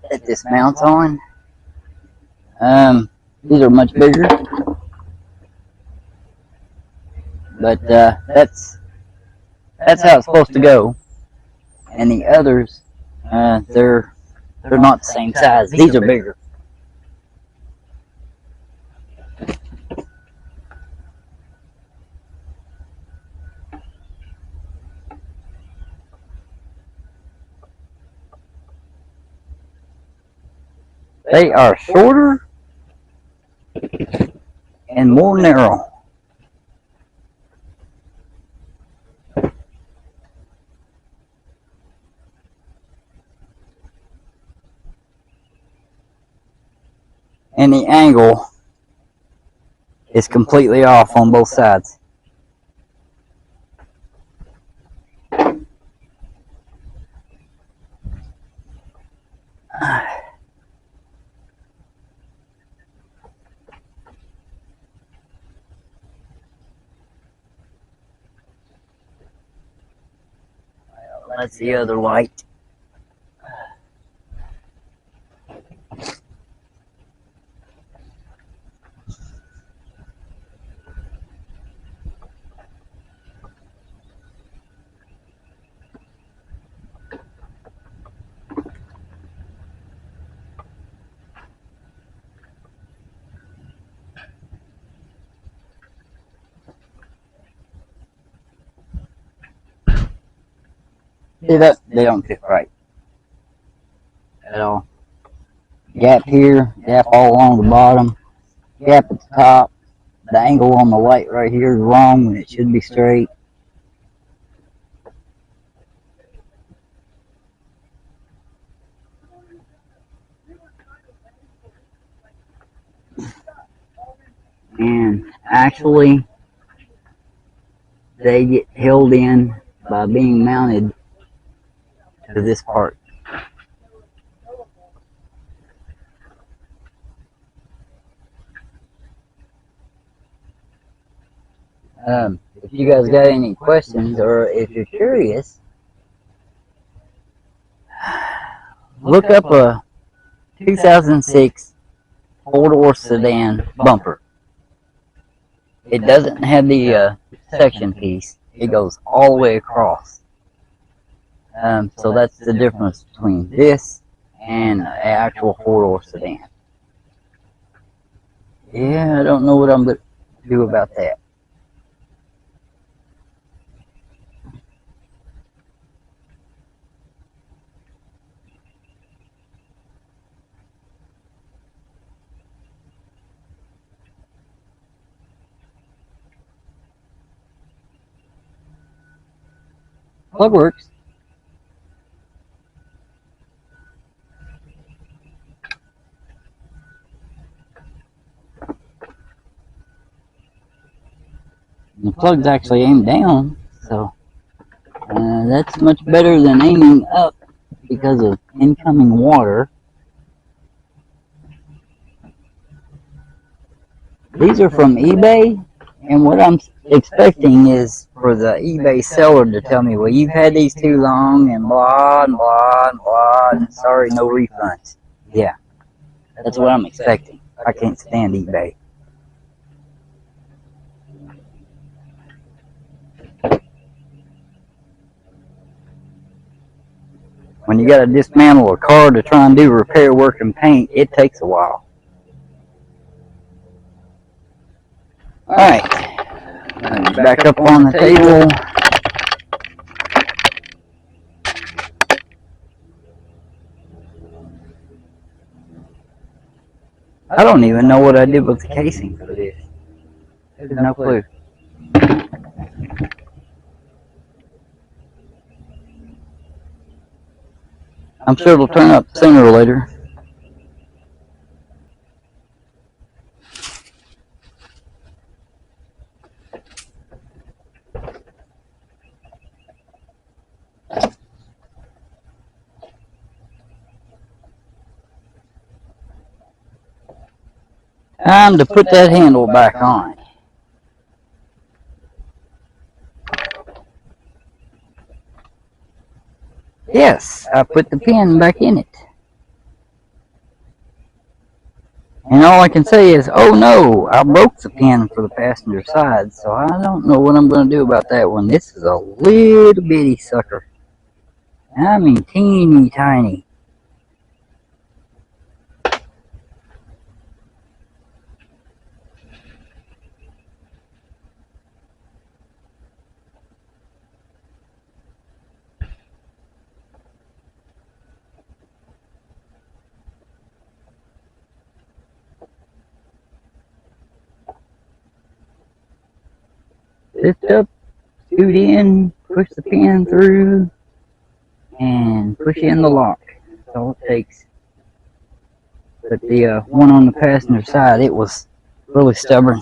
that this mounts on. These are much bigger, but that's how it's supposed to go. And the others, they're not the same size. These are bigger. They are shorter and more narrow. And the angle is completely off on both sides. That's the other light. See that? They don't fit right at all. Gap here, gap all along the bottom, gap at the top. The angle on the light right here is wrong when it should be straight. And actually, they get held in by being mounted to this part. If you guys got any questions, or if you're curious, look up a 2006 four-door sedan bumper. it doesn't have the section piece. It goes all the way across. So that's the difference between this and an actual four-door sedan. Yeah, I don't know what I'm going to do about that. Plug works. The plug's actually aimed down, so that's much better than aiming up because of incoming water. These are from eBay, and what I'm expecting is for the eBay seller to tell me, well, you've had these too long, and blah, and blah, and blah, and sorry, no refunds. Yeah, that's what I'm expecting. I can't stand eBay. When you got to dismantle a car to try and do repair work and paint, it takes a while. Alright, back up on the table. I don't even know what I did with the casing for this. There's no clue. I'm sure it'll turn up sooner or later. Time to put that handle back on. Yes, I put the pin back in it. And all I can say is, oh no, I broke the pin for the passenger side, so I don't know what I'm going to do about that one. This is a little bitty sucker. I mean, teeny tiny. Lift up, scoot in, push the pin through, and push in the lock. That's all it takes. But the one on the passenger side, it was really stubborn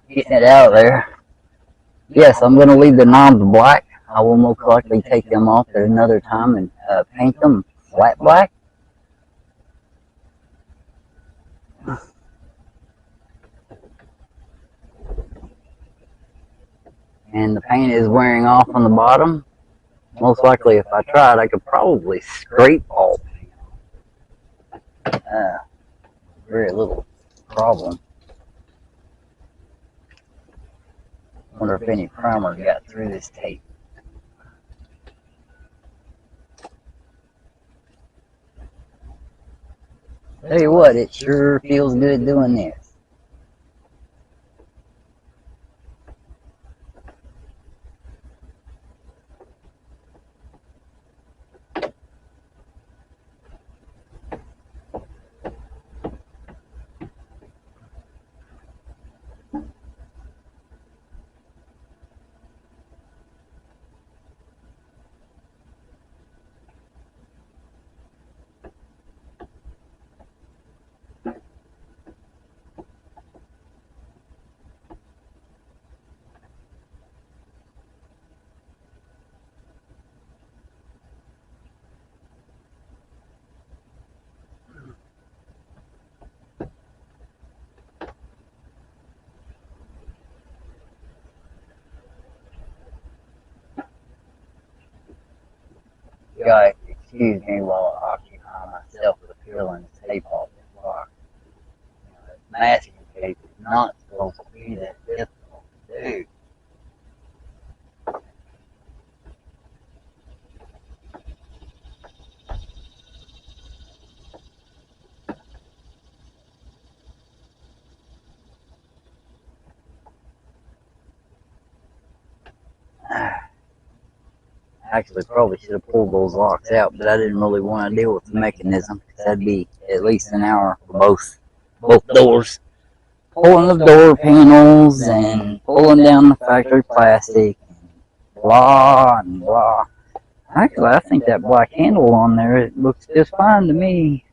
getting it out of there. Yes, I'm going to leave the knobs black. I will most likely take them off at another time and paint them flat black. And the paint is wearing off on the bottom. Most likely, if I tried, I could probably scrape all paint. Very little problem. Wonder if any primer got through this tape. Tell you what, it sure feels good doing this. Guys, excuse me while I occupy myself with peeling the tape off this block. Masking tape is not supposed to be that Actually, probably should have pulled those locks out, but I didn't really want to deal with the mechanism. That'd be at least an hour for both doors. Pulling the door panels and pulling down the factory plastic, blah and blah. Actually, I think that black handle on there, it looks just fine to me.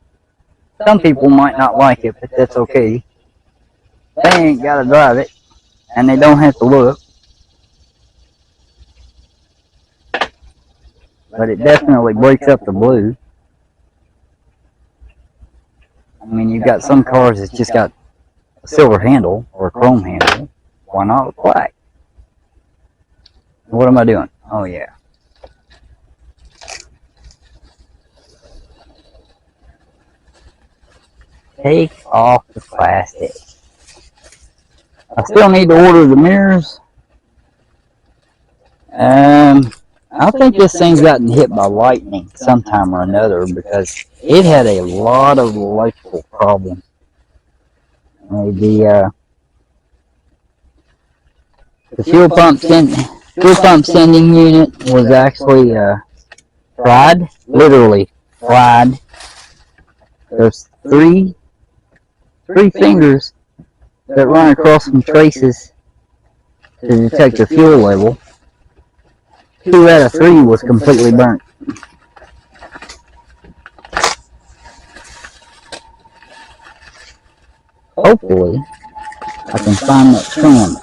Some people might not like it, but that's okay. They ain't got to drive it, and they don't have to look. But it definitely breaks up the blue. I mean, you've got some cars that's just got a silver handle or a chrome handle. Why not black? What am I doing? Oh, yeah. Take off the plastic. I still need to order the mirrors. I think this thing's gotten hit by lightning sometime or another because it had a lot of electrical problems. The fuel pump sending unit was actually fried, literally fried. There's three fingers that run across some traces to detect the fuel level. 2 out of 3 was completely burnt. Hopefully, I can find that trim.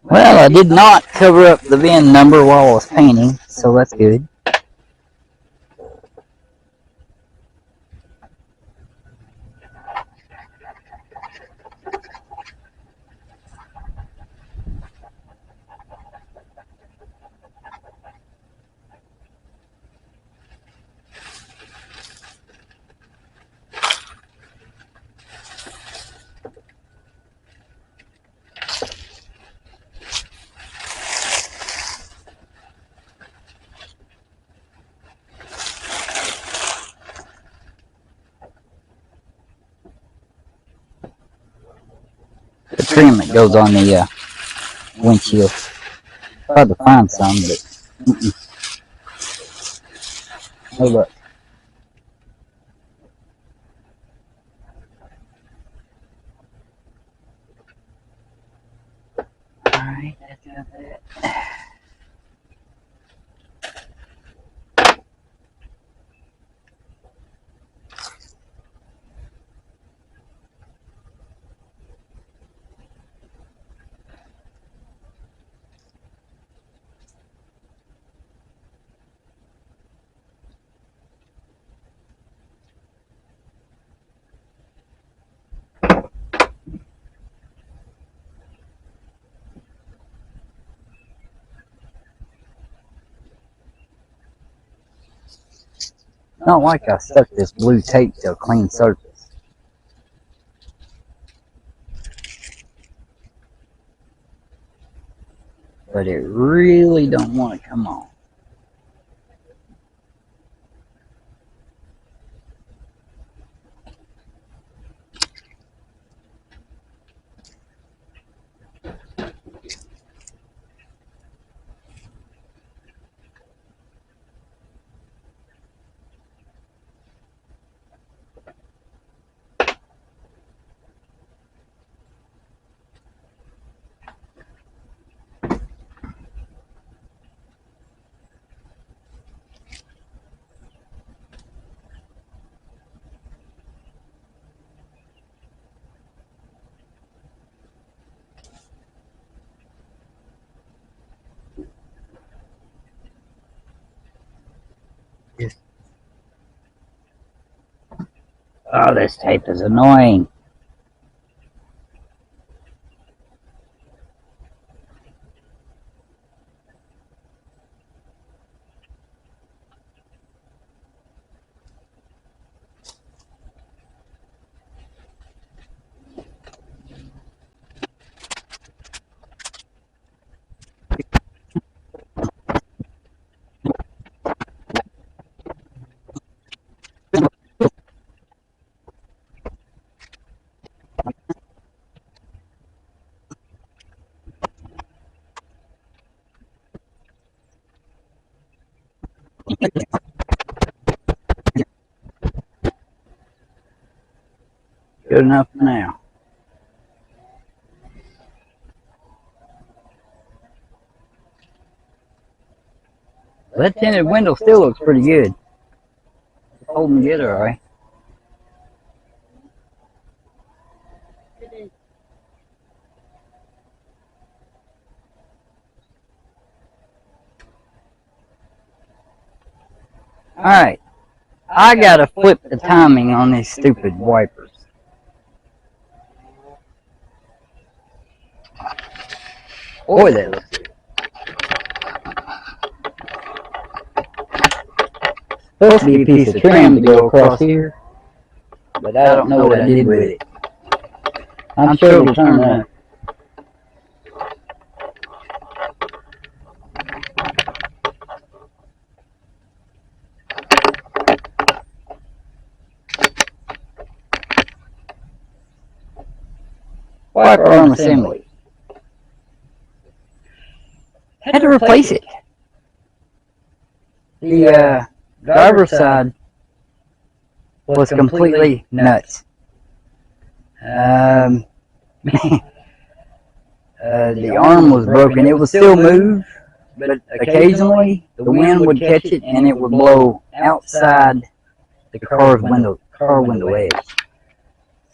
Well, I did not cover up the VIN number while I was painting, so that's good. The trim that goes on the windshield. Tried to find some, but oh look. Alright, that's got that. Not like I stuck this blue tape to a clean surface. But it really don't want to come on. Oh, this tape is annoying. Good enough for now. That tinted window still looks pretty good. It's holding together, alright. Alright, I gotta flip the timing on these stupid wipers. Boy, that looks good. Supposed to be a piece of trim to go across here, but I don't know what I did with it. I'm sure it'll turn out. Wiper arm assembly. Had to replace it. The driver's side was completely nuts. The arm was broken. It would still move, but occasionally the wind would catch it and it would blow outside the car window edge.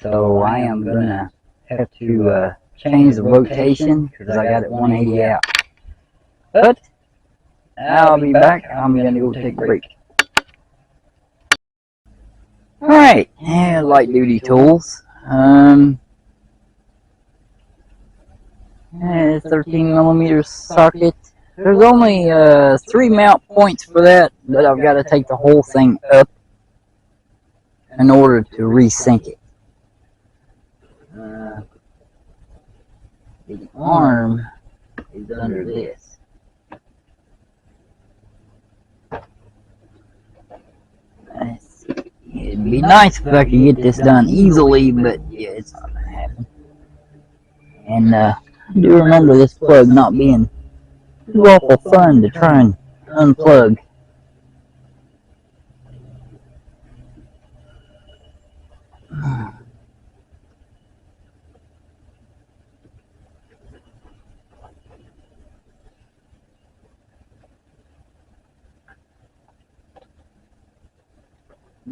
So I am gonna have to change the rotation because I got it 180 out. But I'll be back. I'm gonna go take a break. Alright, yeah, light duty tools. Yeah, 13mm socket. There's only 3 mount points for that, but I've got to take the whole thing up in order to resync it. The arm is under this. It'd be nice if I could get this done easily, but yeah, it's not gonna happen. And I do remember this plug not being too awful fun to try and unplug.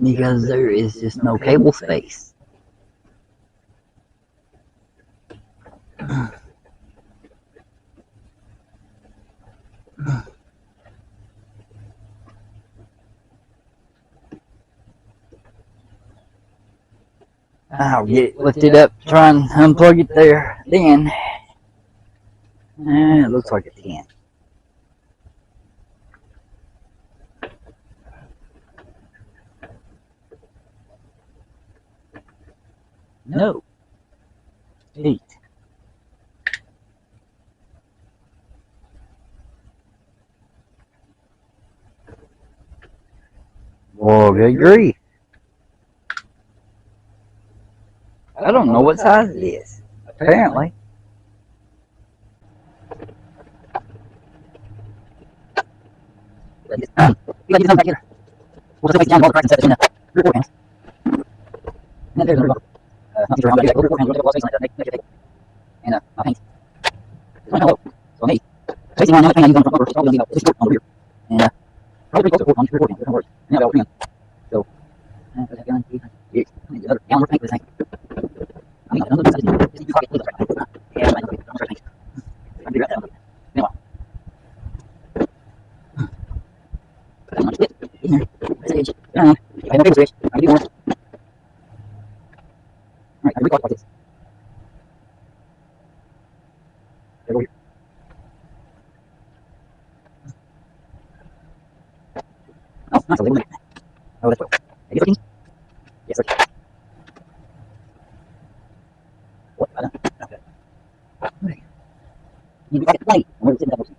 Because there is just no cable space. I'll get it lifted up, try and unplug it there. Then, it looks like a 10. No. 8. Well, good grief. I don't know what size it is. Apparently. We gotta get some back here. We'll just down all the cracks and set it in the rear pans. And then there's another not too sure how much I got. Rear pans, we'll space like that. And my paint. It's running low. So me, spacing around how much paint I use on the front bumper, it's probably going to be about 6 on the rear. And probably pretty close to 4 on the rear pans. So now I've got 3 on. So, put that gun, yeah, another gallon worth of paint for this thing. I mean, another size is you pocket, yeah, I'm going to paint. I'm figure out that one. Anyway. Put that much bit in there. That's the edge. I don't know. If I have no cable switch, I can do more. Alright, I reclock like this. There, over here. Oh, nice, a little bit. Oh, that's 12. Maybe 13? Yes, 13. What? I don't know. Okay. Okay. You can get 20. I'm going to sit in that motion.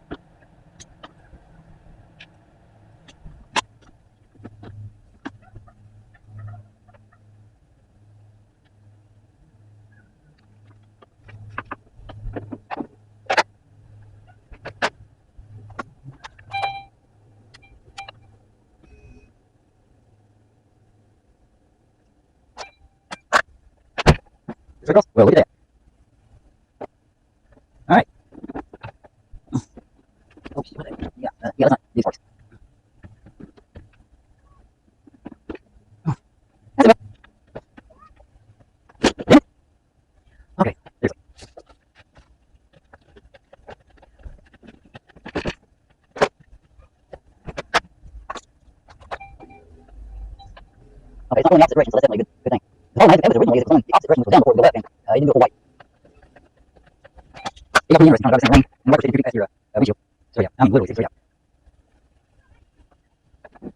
across. Well, look at that. All right. Oh, shit, what the- yeah, that's not these parts. Oh, that's enough. Yeah. Okay, there's. Okay, it's not going the opposite direction, so that's definitely a good thing. The problem I had that was originally is it was going the opposite direction, was down before it would go left, and it didn't go full white. It got pretty interesting, kind of about the same lane, and the wiper shaded 2 feet past your windshield. So yeah, I mean literally 6 feet out.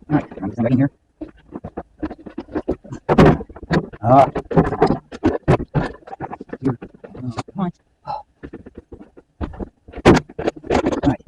Alright, I'm just back in here. Ah. Come on. Alright.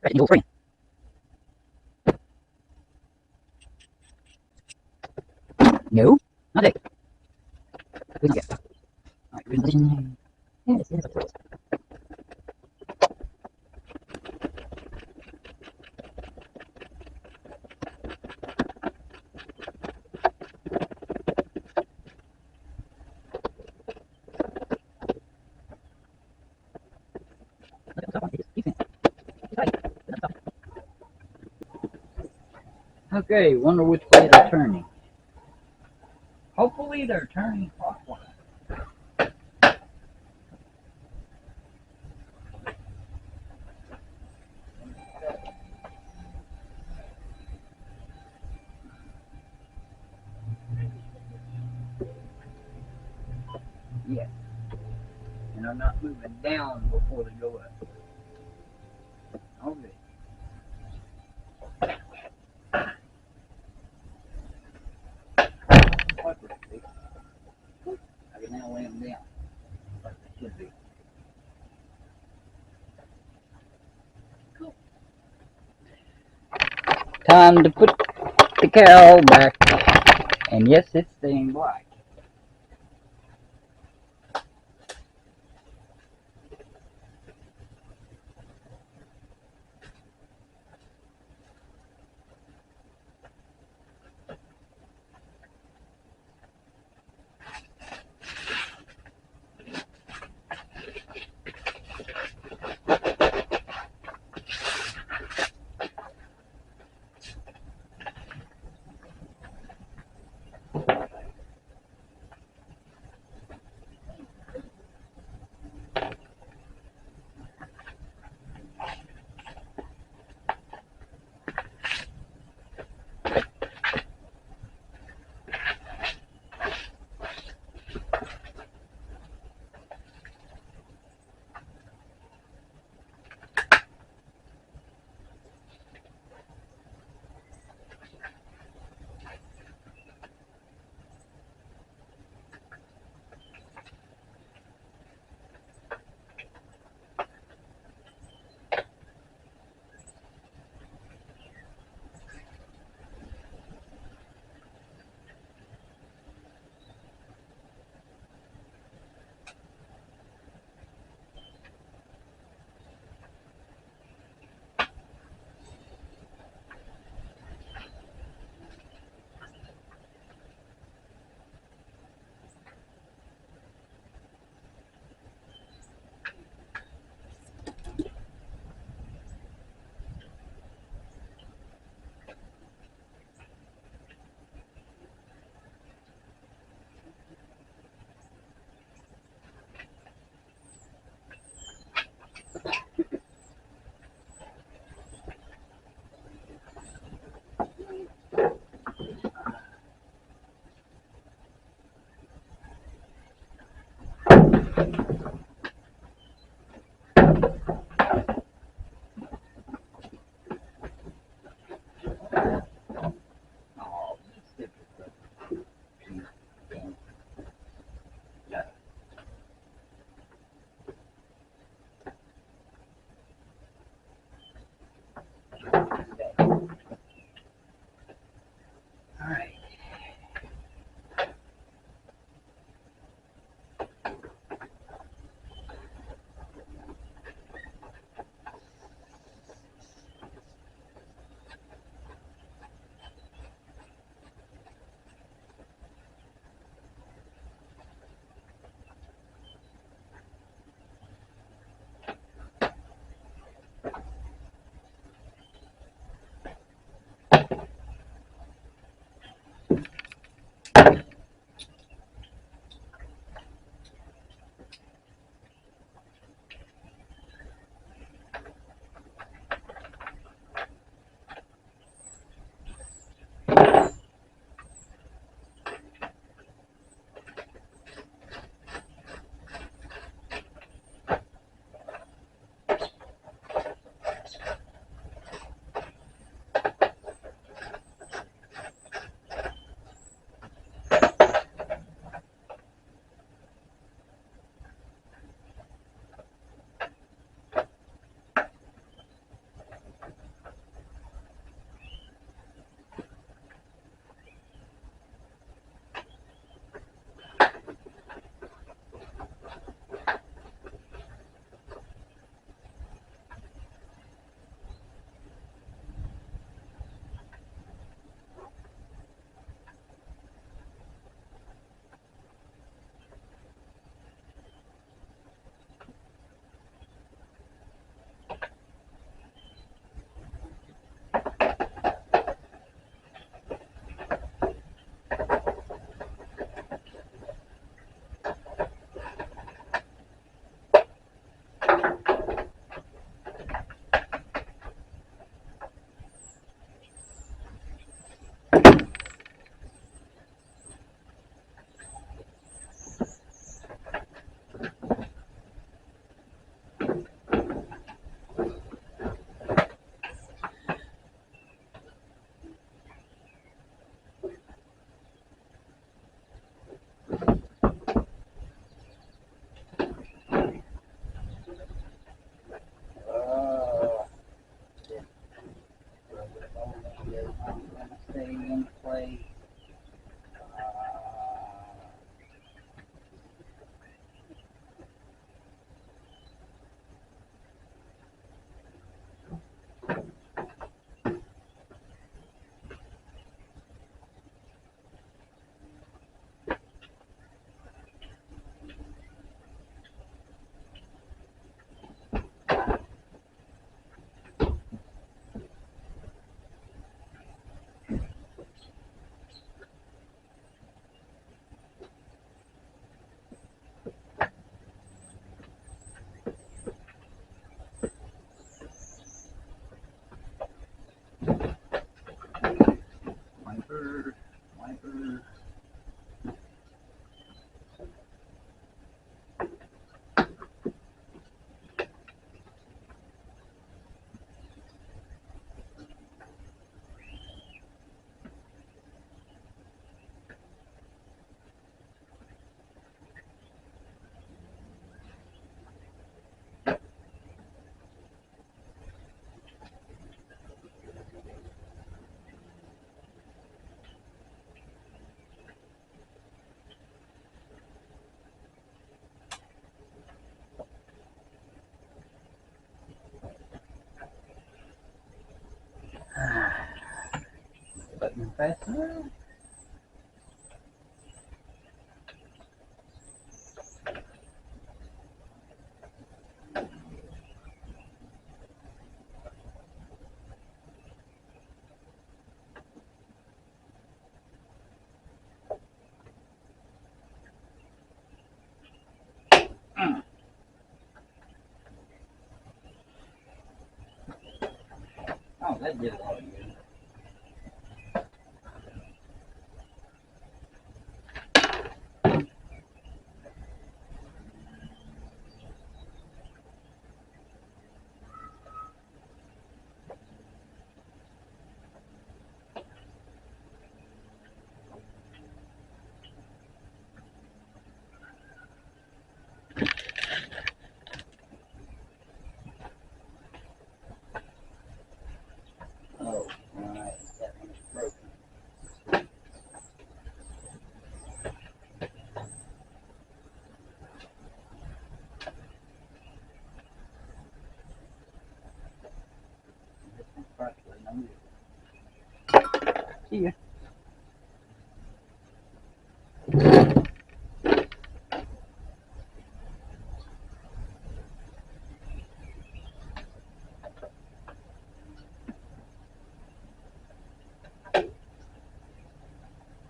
Right, you go free. No, not today. Who's not yet? Alright, we're in position. Yeah, it's up to us. Okay, wonder which way they're turning. Hopefully they're turning clockwise. Yes. And I'm not moving down before they go up. Okay. I can now lay them down like they should be. Cool. Time to put the cowl back. And yes, it's staying black. fast enough. Oh, that did a lot of good. Oh, right. That one's broken. This one's practically no good. See ya.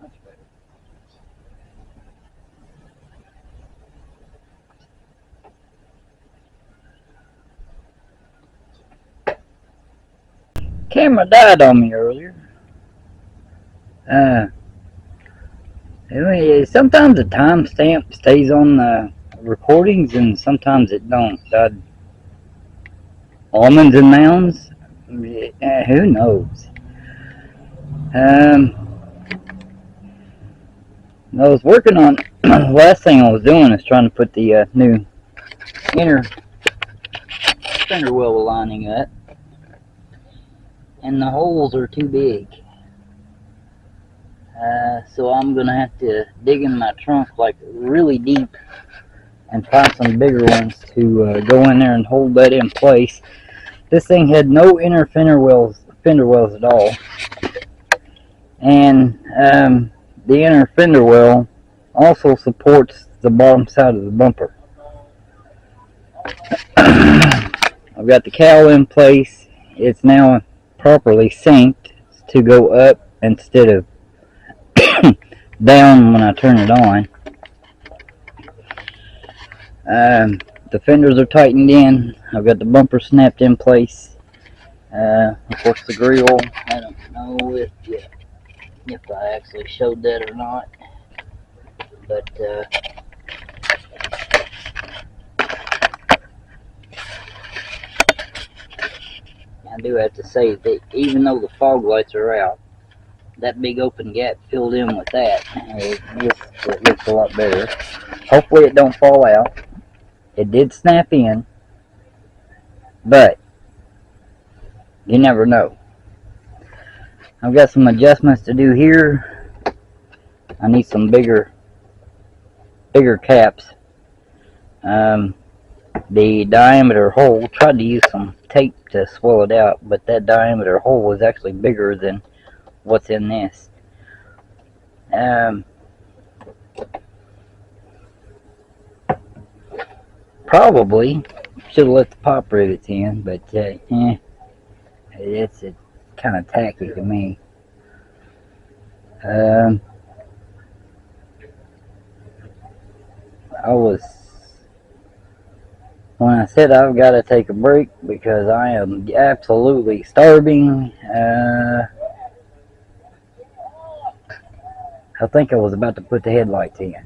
Much better. Camera died on me earlier. Anyway, sometimes the timestamp stays on the recordings and sometimes it don't. Almonds and mounds? Who knows? I was working on, last thing I was doing is trying to put the new inner fender well lining up. And the holes are too big. So I'm going to have to dig in my trunk like really deep and find some bigger ones to go in there and hold that in place. This thing had no inner fender wells at all. And the inner fender well also supports the bottom side of the bumper. I've got the cowl in place. It's now properly synced to go up instead of down when I turn it on. The fenders are tightened in. I've got the bumper snapped in place. Of course the grill, I don't know if I actually showed that or not, but I do have to say that even though the fog lights are out, that big open gap filled in with that, it looks a lot better. Hopefully it don't fall out. It did snap in, but you never know. I've got some adjustments to do here. I need some bigger caps. The diameter hole, tried to use some tape to swell it out, but that diameter hole was actually bigger than what's in this. Probably should have let the pop rivets in, but it's kind of tacky to me. When I said I've got to take a break because I am absolutely starving, I think I was about to put the headlights in.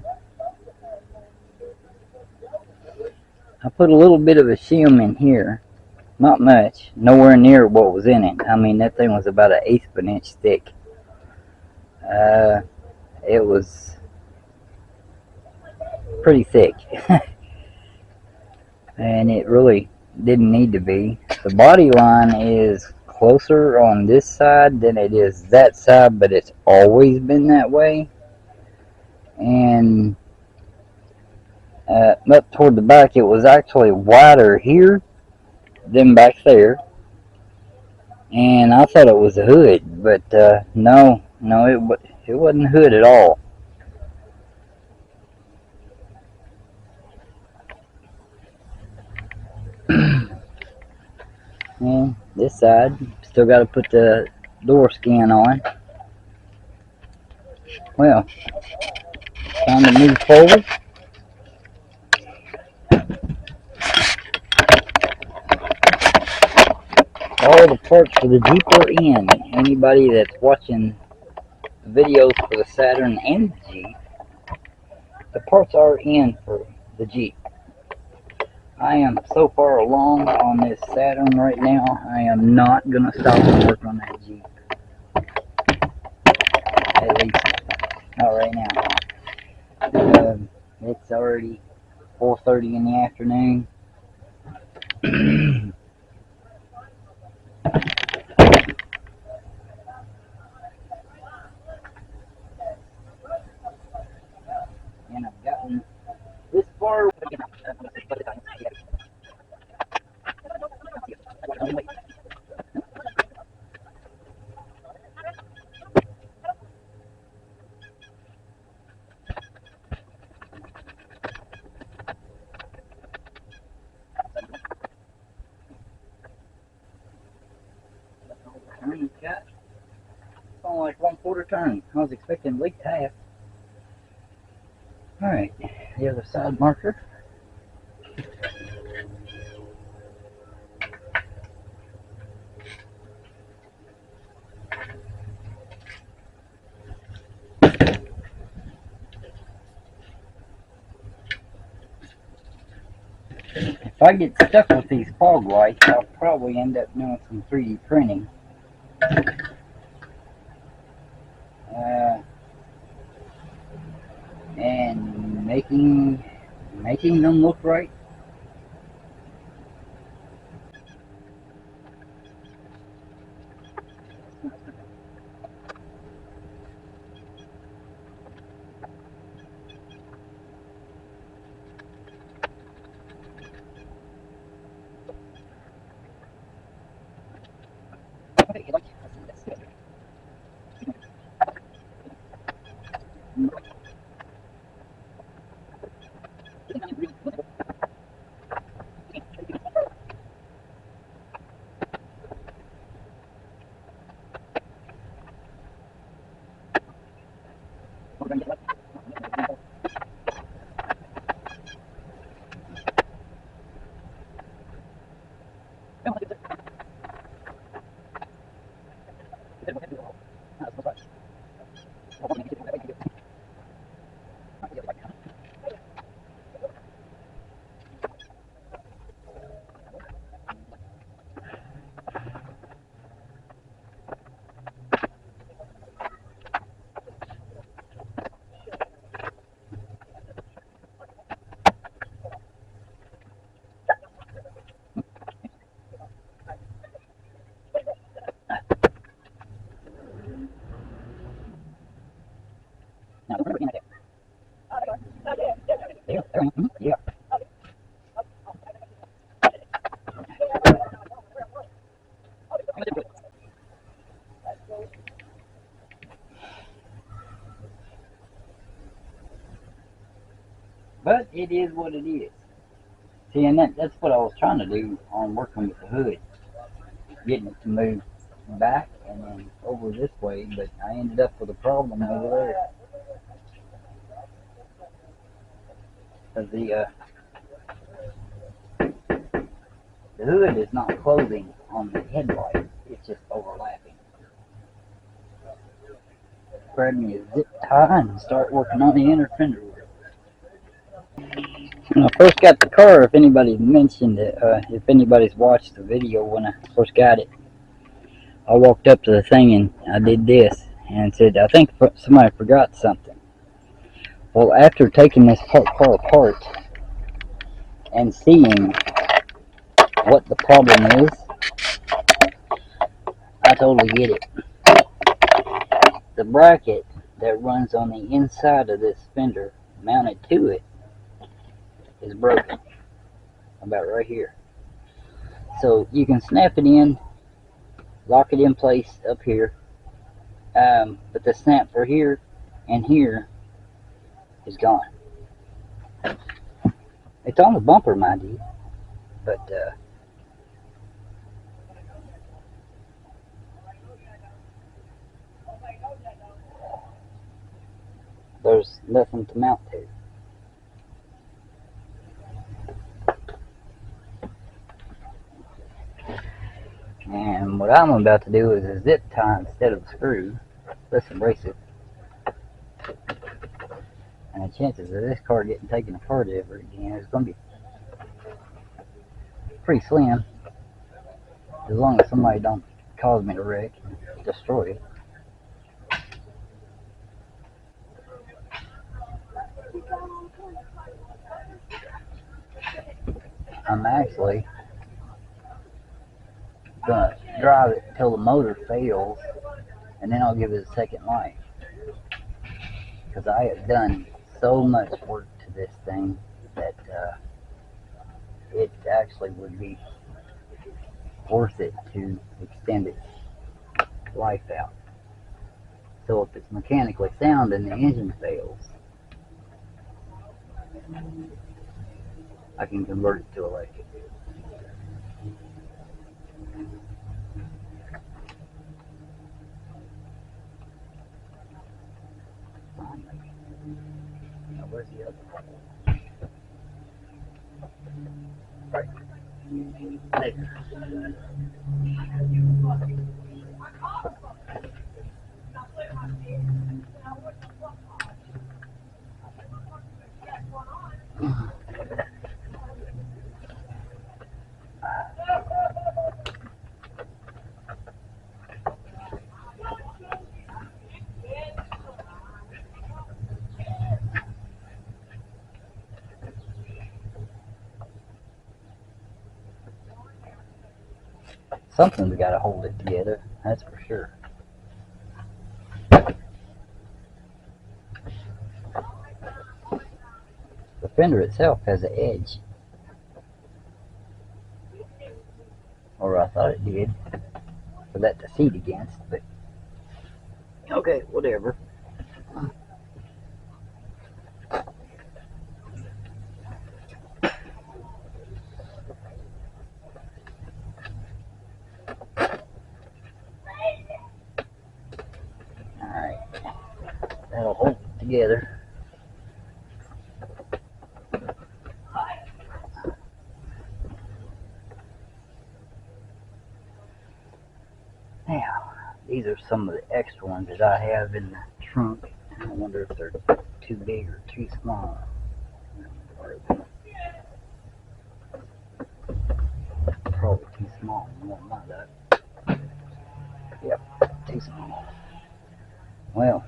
I put a little bit of a shim in here, not much, nowhere near what was in it. I mean, that thing was about 1/8 of an inch thick. It was pretty thick. And it really didn't need to be. The body line is closer on this side than it is that side, but it's always been that way. And up toward the back, it was actually wider here than back there. And I thought it was a hood, but no, No, it wasn't hood at all. And this side, still got to put the door skin on. Well, time to move forward. All the parts for the Jeep are in. Anybody that's watching videos for the Saturn and the Jeep, the parts are in for the Jeep. I am so far along on this Saturn right now, I am not going to stop and work on that Jeep. At least, not right now. It's already 4:30 in the afternoon. And I've gotten this far. Turn cut. It's only like 1/4 turn. I was expecting at least half. Alright, the other side marker. If I get stuck with these fog lights, I'll probably end up doing some 3D printing. And making them look right. Yeah. But it is what it is. See, and that's what I was trying to do on working with the hood. Getting it to move back and then over this way, but I ended up with a problem over there. Because the hood is not closing on the headlight, it's just overlapping. Grab me a zip tie and start working on the inner fender work. When I first got the car, if anybody's mentioned it, if anybody's watched the video when I first got it, I walked up to the thing and I did this and said, I think somebody forgot something. Well, after taking this car apart and seeing what the problem is, I totally get it. The bracket that runs on the inside of this fender mounted to it is broken, about right here. So you can snap it in, lock it in place up here, But the snap for here and here is gone. It's on the bumper, mind you, but there's nothing to mount to. And what I'm about to do is a zip tie instead of a screw. Let's embrace it. And the chances of this car getting taken apart ever again is going to be pretty slim, as long as somebody don't cause me to wreck and destroy it. I'm actually gonna drive it till the motor fails, and then I'll give it a second life, because I have done so much work to this thing that it actually would be worth it to extend its life out. So if it's mechanically sound and the engine fails, I can convert it to electric. Now where's the other one? Right there. Something's got to hold it together, that's for sure. The fender itself has an edge, or I thought it did, for that to seat against, but okay, whatever. Alright, that'll hold it together. Now, these are some of the extra ones that I have in the trunk. I wonder if they're too big or too small. Probably too small. More than that. Yep, too small. Well,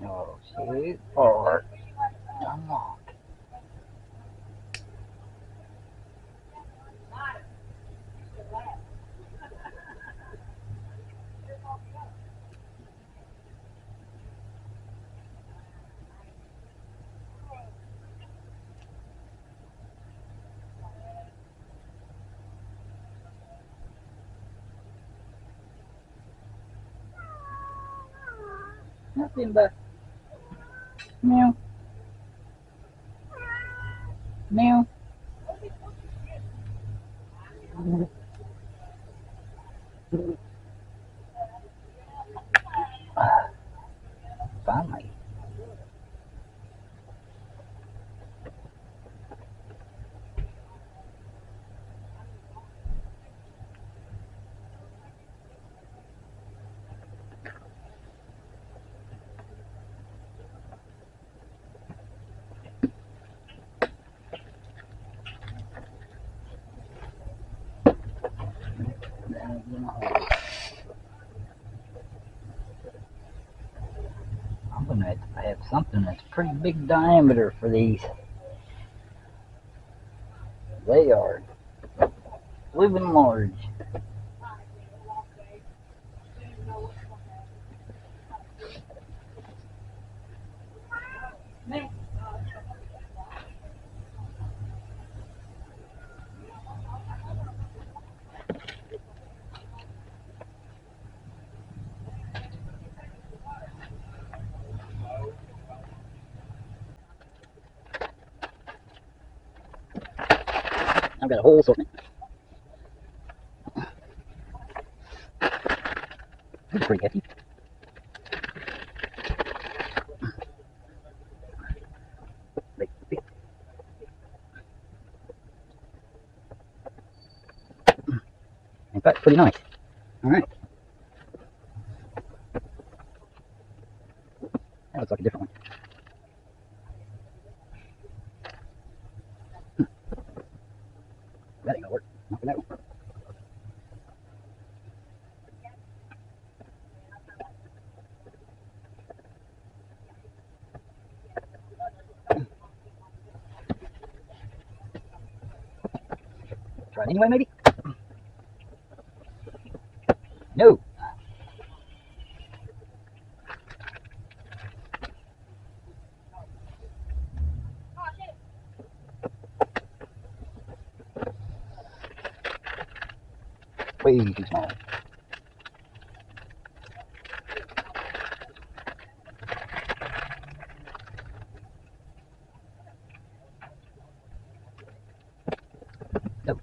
oh shit, or unlock. Nothing but meow. Meow. Finally. I'm gonna have to have something that's pretty big diameter for these. They are living large. I've got a whole assortment. This is pretty hefty. In fact, pretty nice. Alright. That looks like a different one. That ain't gonna work. Not for that one. Try it anyway, maybe? No. Way too small. No.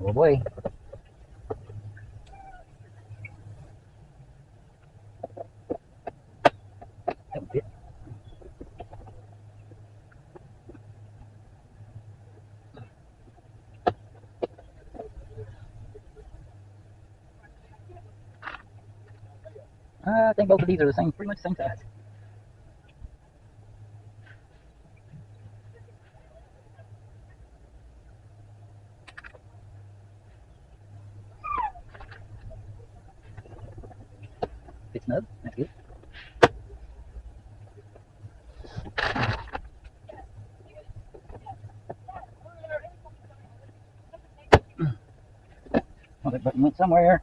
Oh boy. That one fit. I think both of these are the same, pretty much the same size. Fits snug. That's good. Oh, that button went somewhere.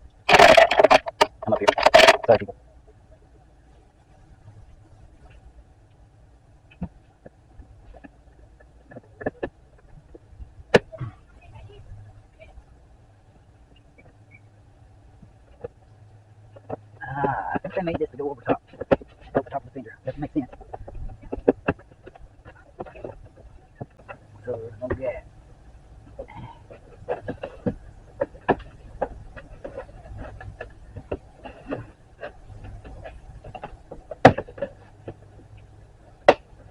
I'm up here. Sorry, people. I think I made this to go over top. Over top of the finger. Doesn't make sense. So there's no gap.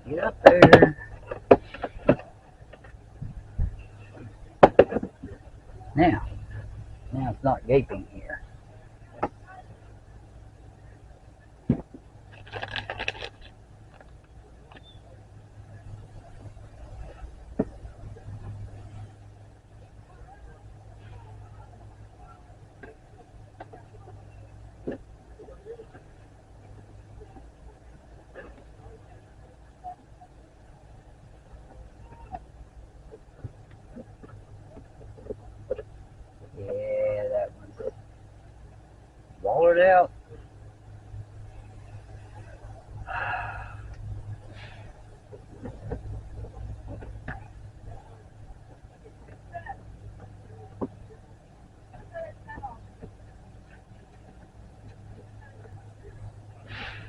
Get up there. Now it's not gaping here. Yeah, that one's wallered out.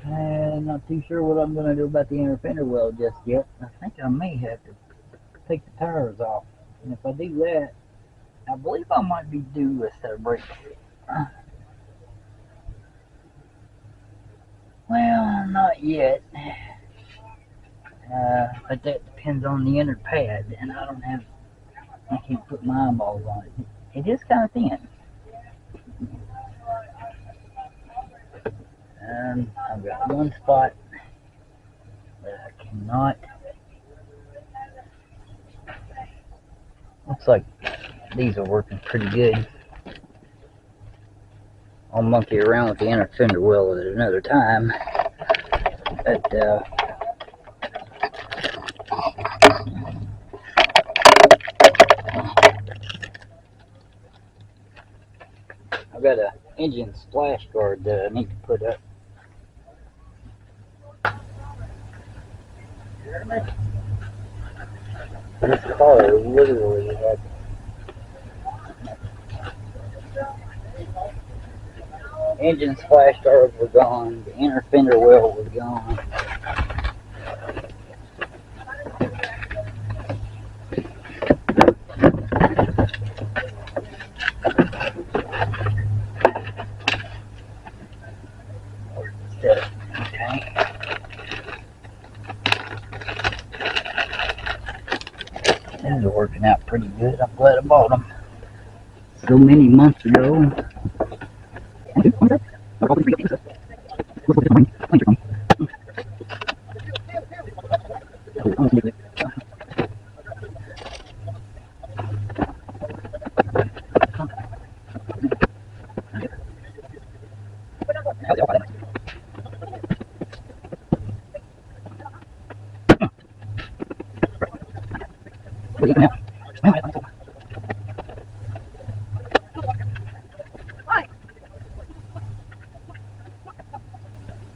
I'm not too sure what I'm going to do about the inner fender weld just yet. I think I may have to take the tires off. And if I do that, I believe I might be due a set of brakes. Well, not yet. But that depends on the inner pad, and I can't put my eyeballs on it. It is kind of thin. I've got one spot that I cannot. Looks like these are working pretty good. I'll monkey around with the inner fender well at another time. But I've got an engine splash guard that I need to put up. This car literally had engine splash guards were gone, the inner fender well was gone. Okay. These are working out pretty good. I'm glad I bought them so many months ago.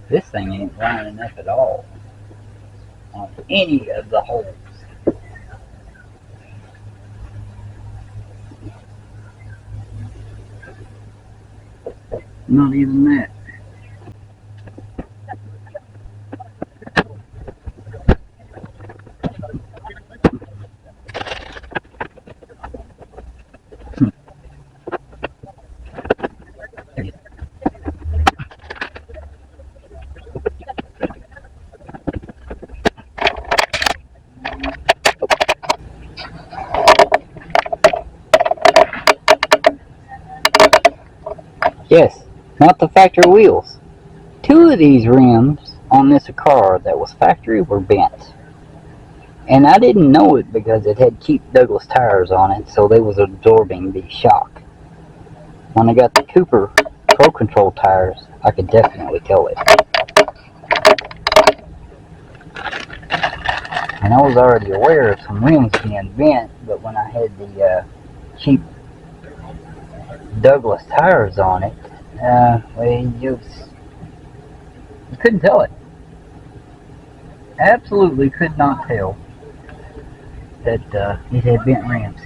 This thing ain't lining up at all on any of the holes. Not even that. Yes, not the factory wheels. Two of these rims on this car that was factory were bent. And I didn't know it because it had cheap Douglas tires on it, so they was absorbing the shock. When I got the Cooper Pro Control tires, I could definitely tell it. And I was already aware of some rims being bent, but when I had the cheap Douglas tires on it, you couldn't tell it. Absolutely could not tell that it had bent rims.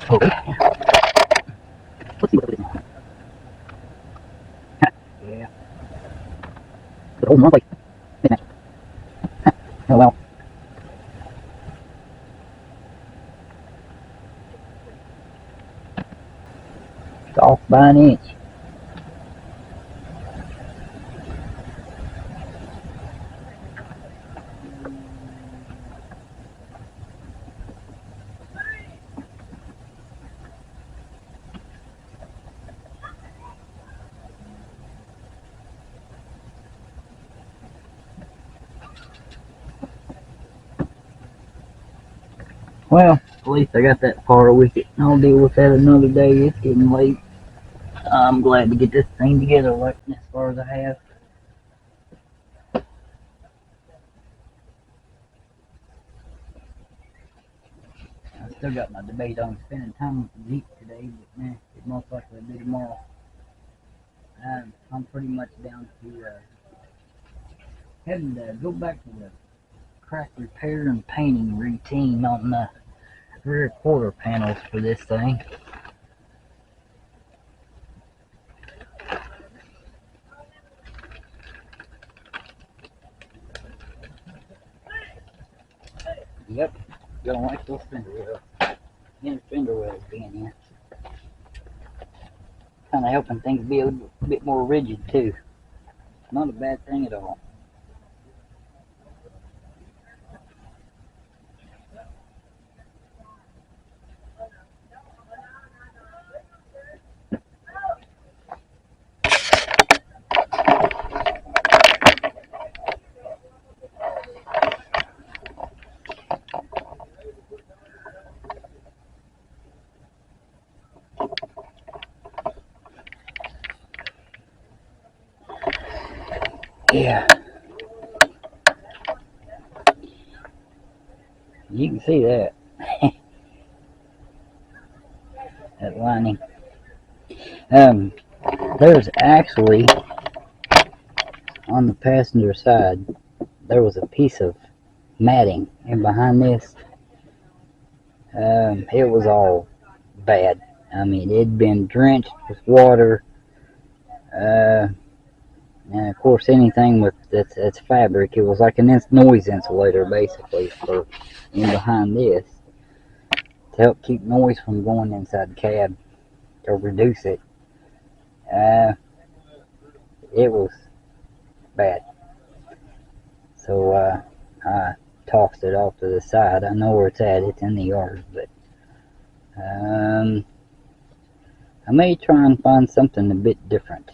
Okay. Let's see what it is now. Yeah. The whole wrong place. Didn't it? Oh well. It's off by an inch. Well, at least I got that far with it. I'll deal with that another day. It's getting late. I'm glad to get this thing together like as far as I have. I still got my debate on spending time with the Jeep today, but it most likely will be tomorrow. I'm pretty much down to having to go back to the crack repair and painting routine on the rear quarter panels for this thing. Yep, don't like those fender wells. Inner fender wells being here. Kind of helping things be a bit more rigid too. Not a bad thing at all. Yeah. You can see that. That lining. There's actually, on the passenger side, there was a piece of matting, and behind this, it was all bad. I mean, it'd been drenched with water, and of course, anything with that's fabric, it was like a noise insulator basically for in behind this to help keep noise from going inside the cab or reduce it. It was bad, so I tossed it off to the side. I know where it's at. It's in the yard, but I may try and find something a bit different.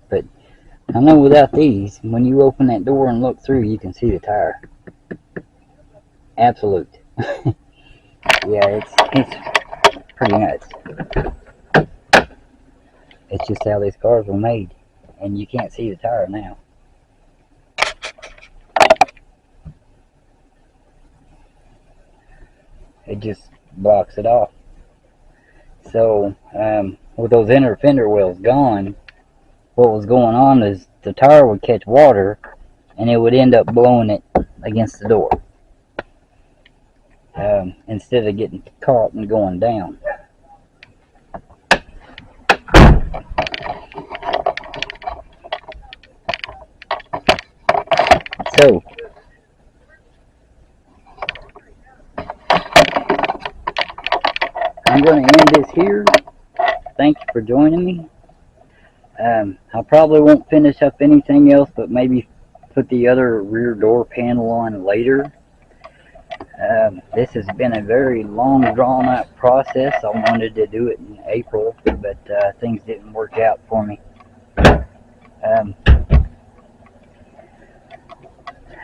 But I know without these, when you open that door and look through, you can see the tire. Absolute. Yeah, it's pretty nuts. It's just how these cars were made, and you can't see the tire now. It just blocks it off. So with those inner fender wells gone, what was going on is the tire would catch water and it would end up blowing it against the door instead of getting caught and going down. So I'm going to end this here. Thank you for joining me. I probably won't finish up anything else, but maybe put the other rear door panel on later. This has been a very long, drawn-out process. I wanted to do it in April, but things didn't work out for me.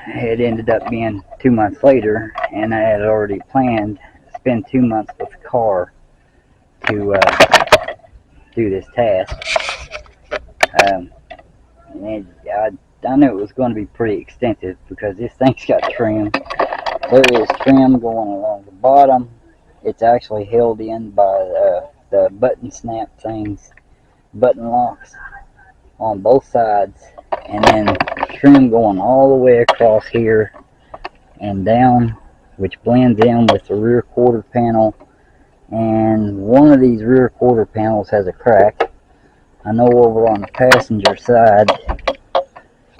It ended up being 2 months later, and I had already planned to spend 2 months with the car to do this task. And I knew it was going to be pretty extensive because this thing's got trim. There is trim going along the bottom. It's actually held in by the button snap things, button locks on both sides, and then trim going all the way across here and down, which blends in with the rear quarter panel. And one of these rear quarter panels has a crack. I know over on the passenger side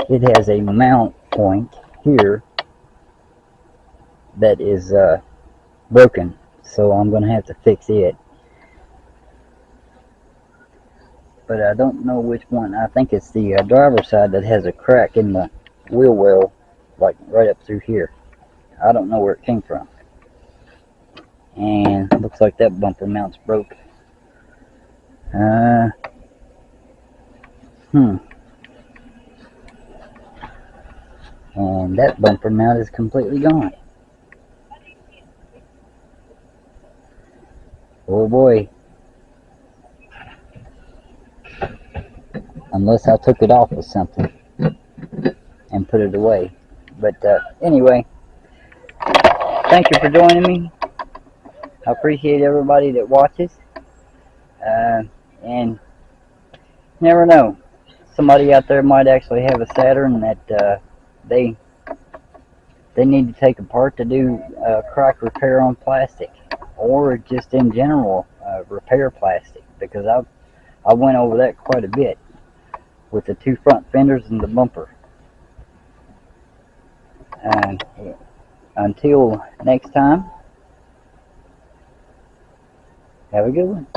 it has a mount point here that is broken, so I'm going to have to fix it. But I don't know which one. I think it's the driver's side that has a crack in the wheel well, like right up through here. I don't know where it came from. And it looks like that bumper mount's broke. And that bumper mount is completely gone. Oh boy. Unless I took it off with something and put it away. But anyway, thank you for joining me. I appreciate everybody that watches. And never know, somebody out there might actually have a Saturn that they need to take apart to do crack repair on plastic, or just in general repair plastic, because I went over that quite a bit with the two front fenders and the bumper. And until next time, have a good one.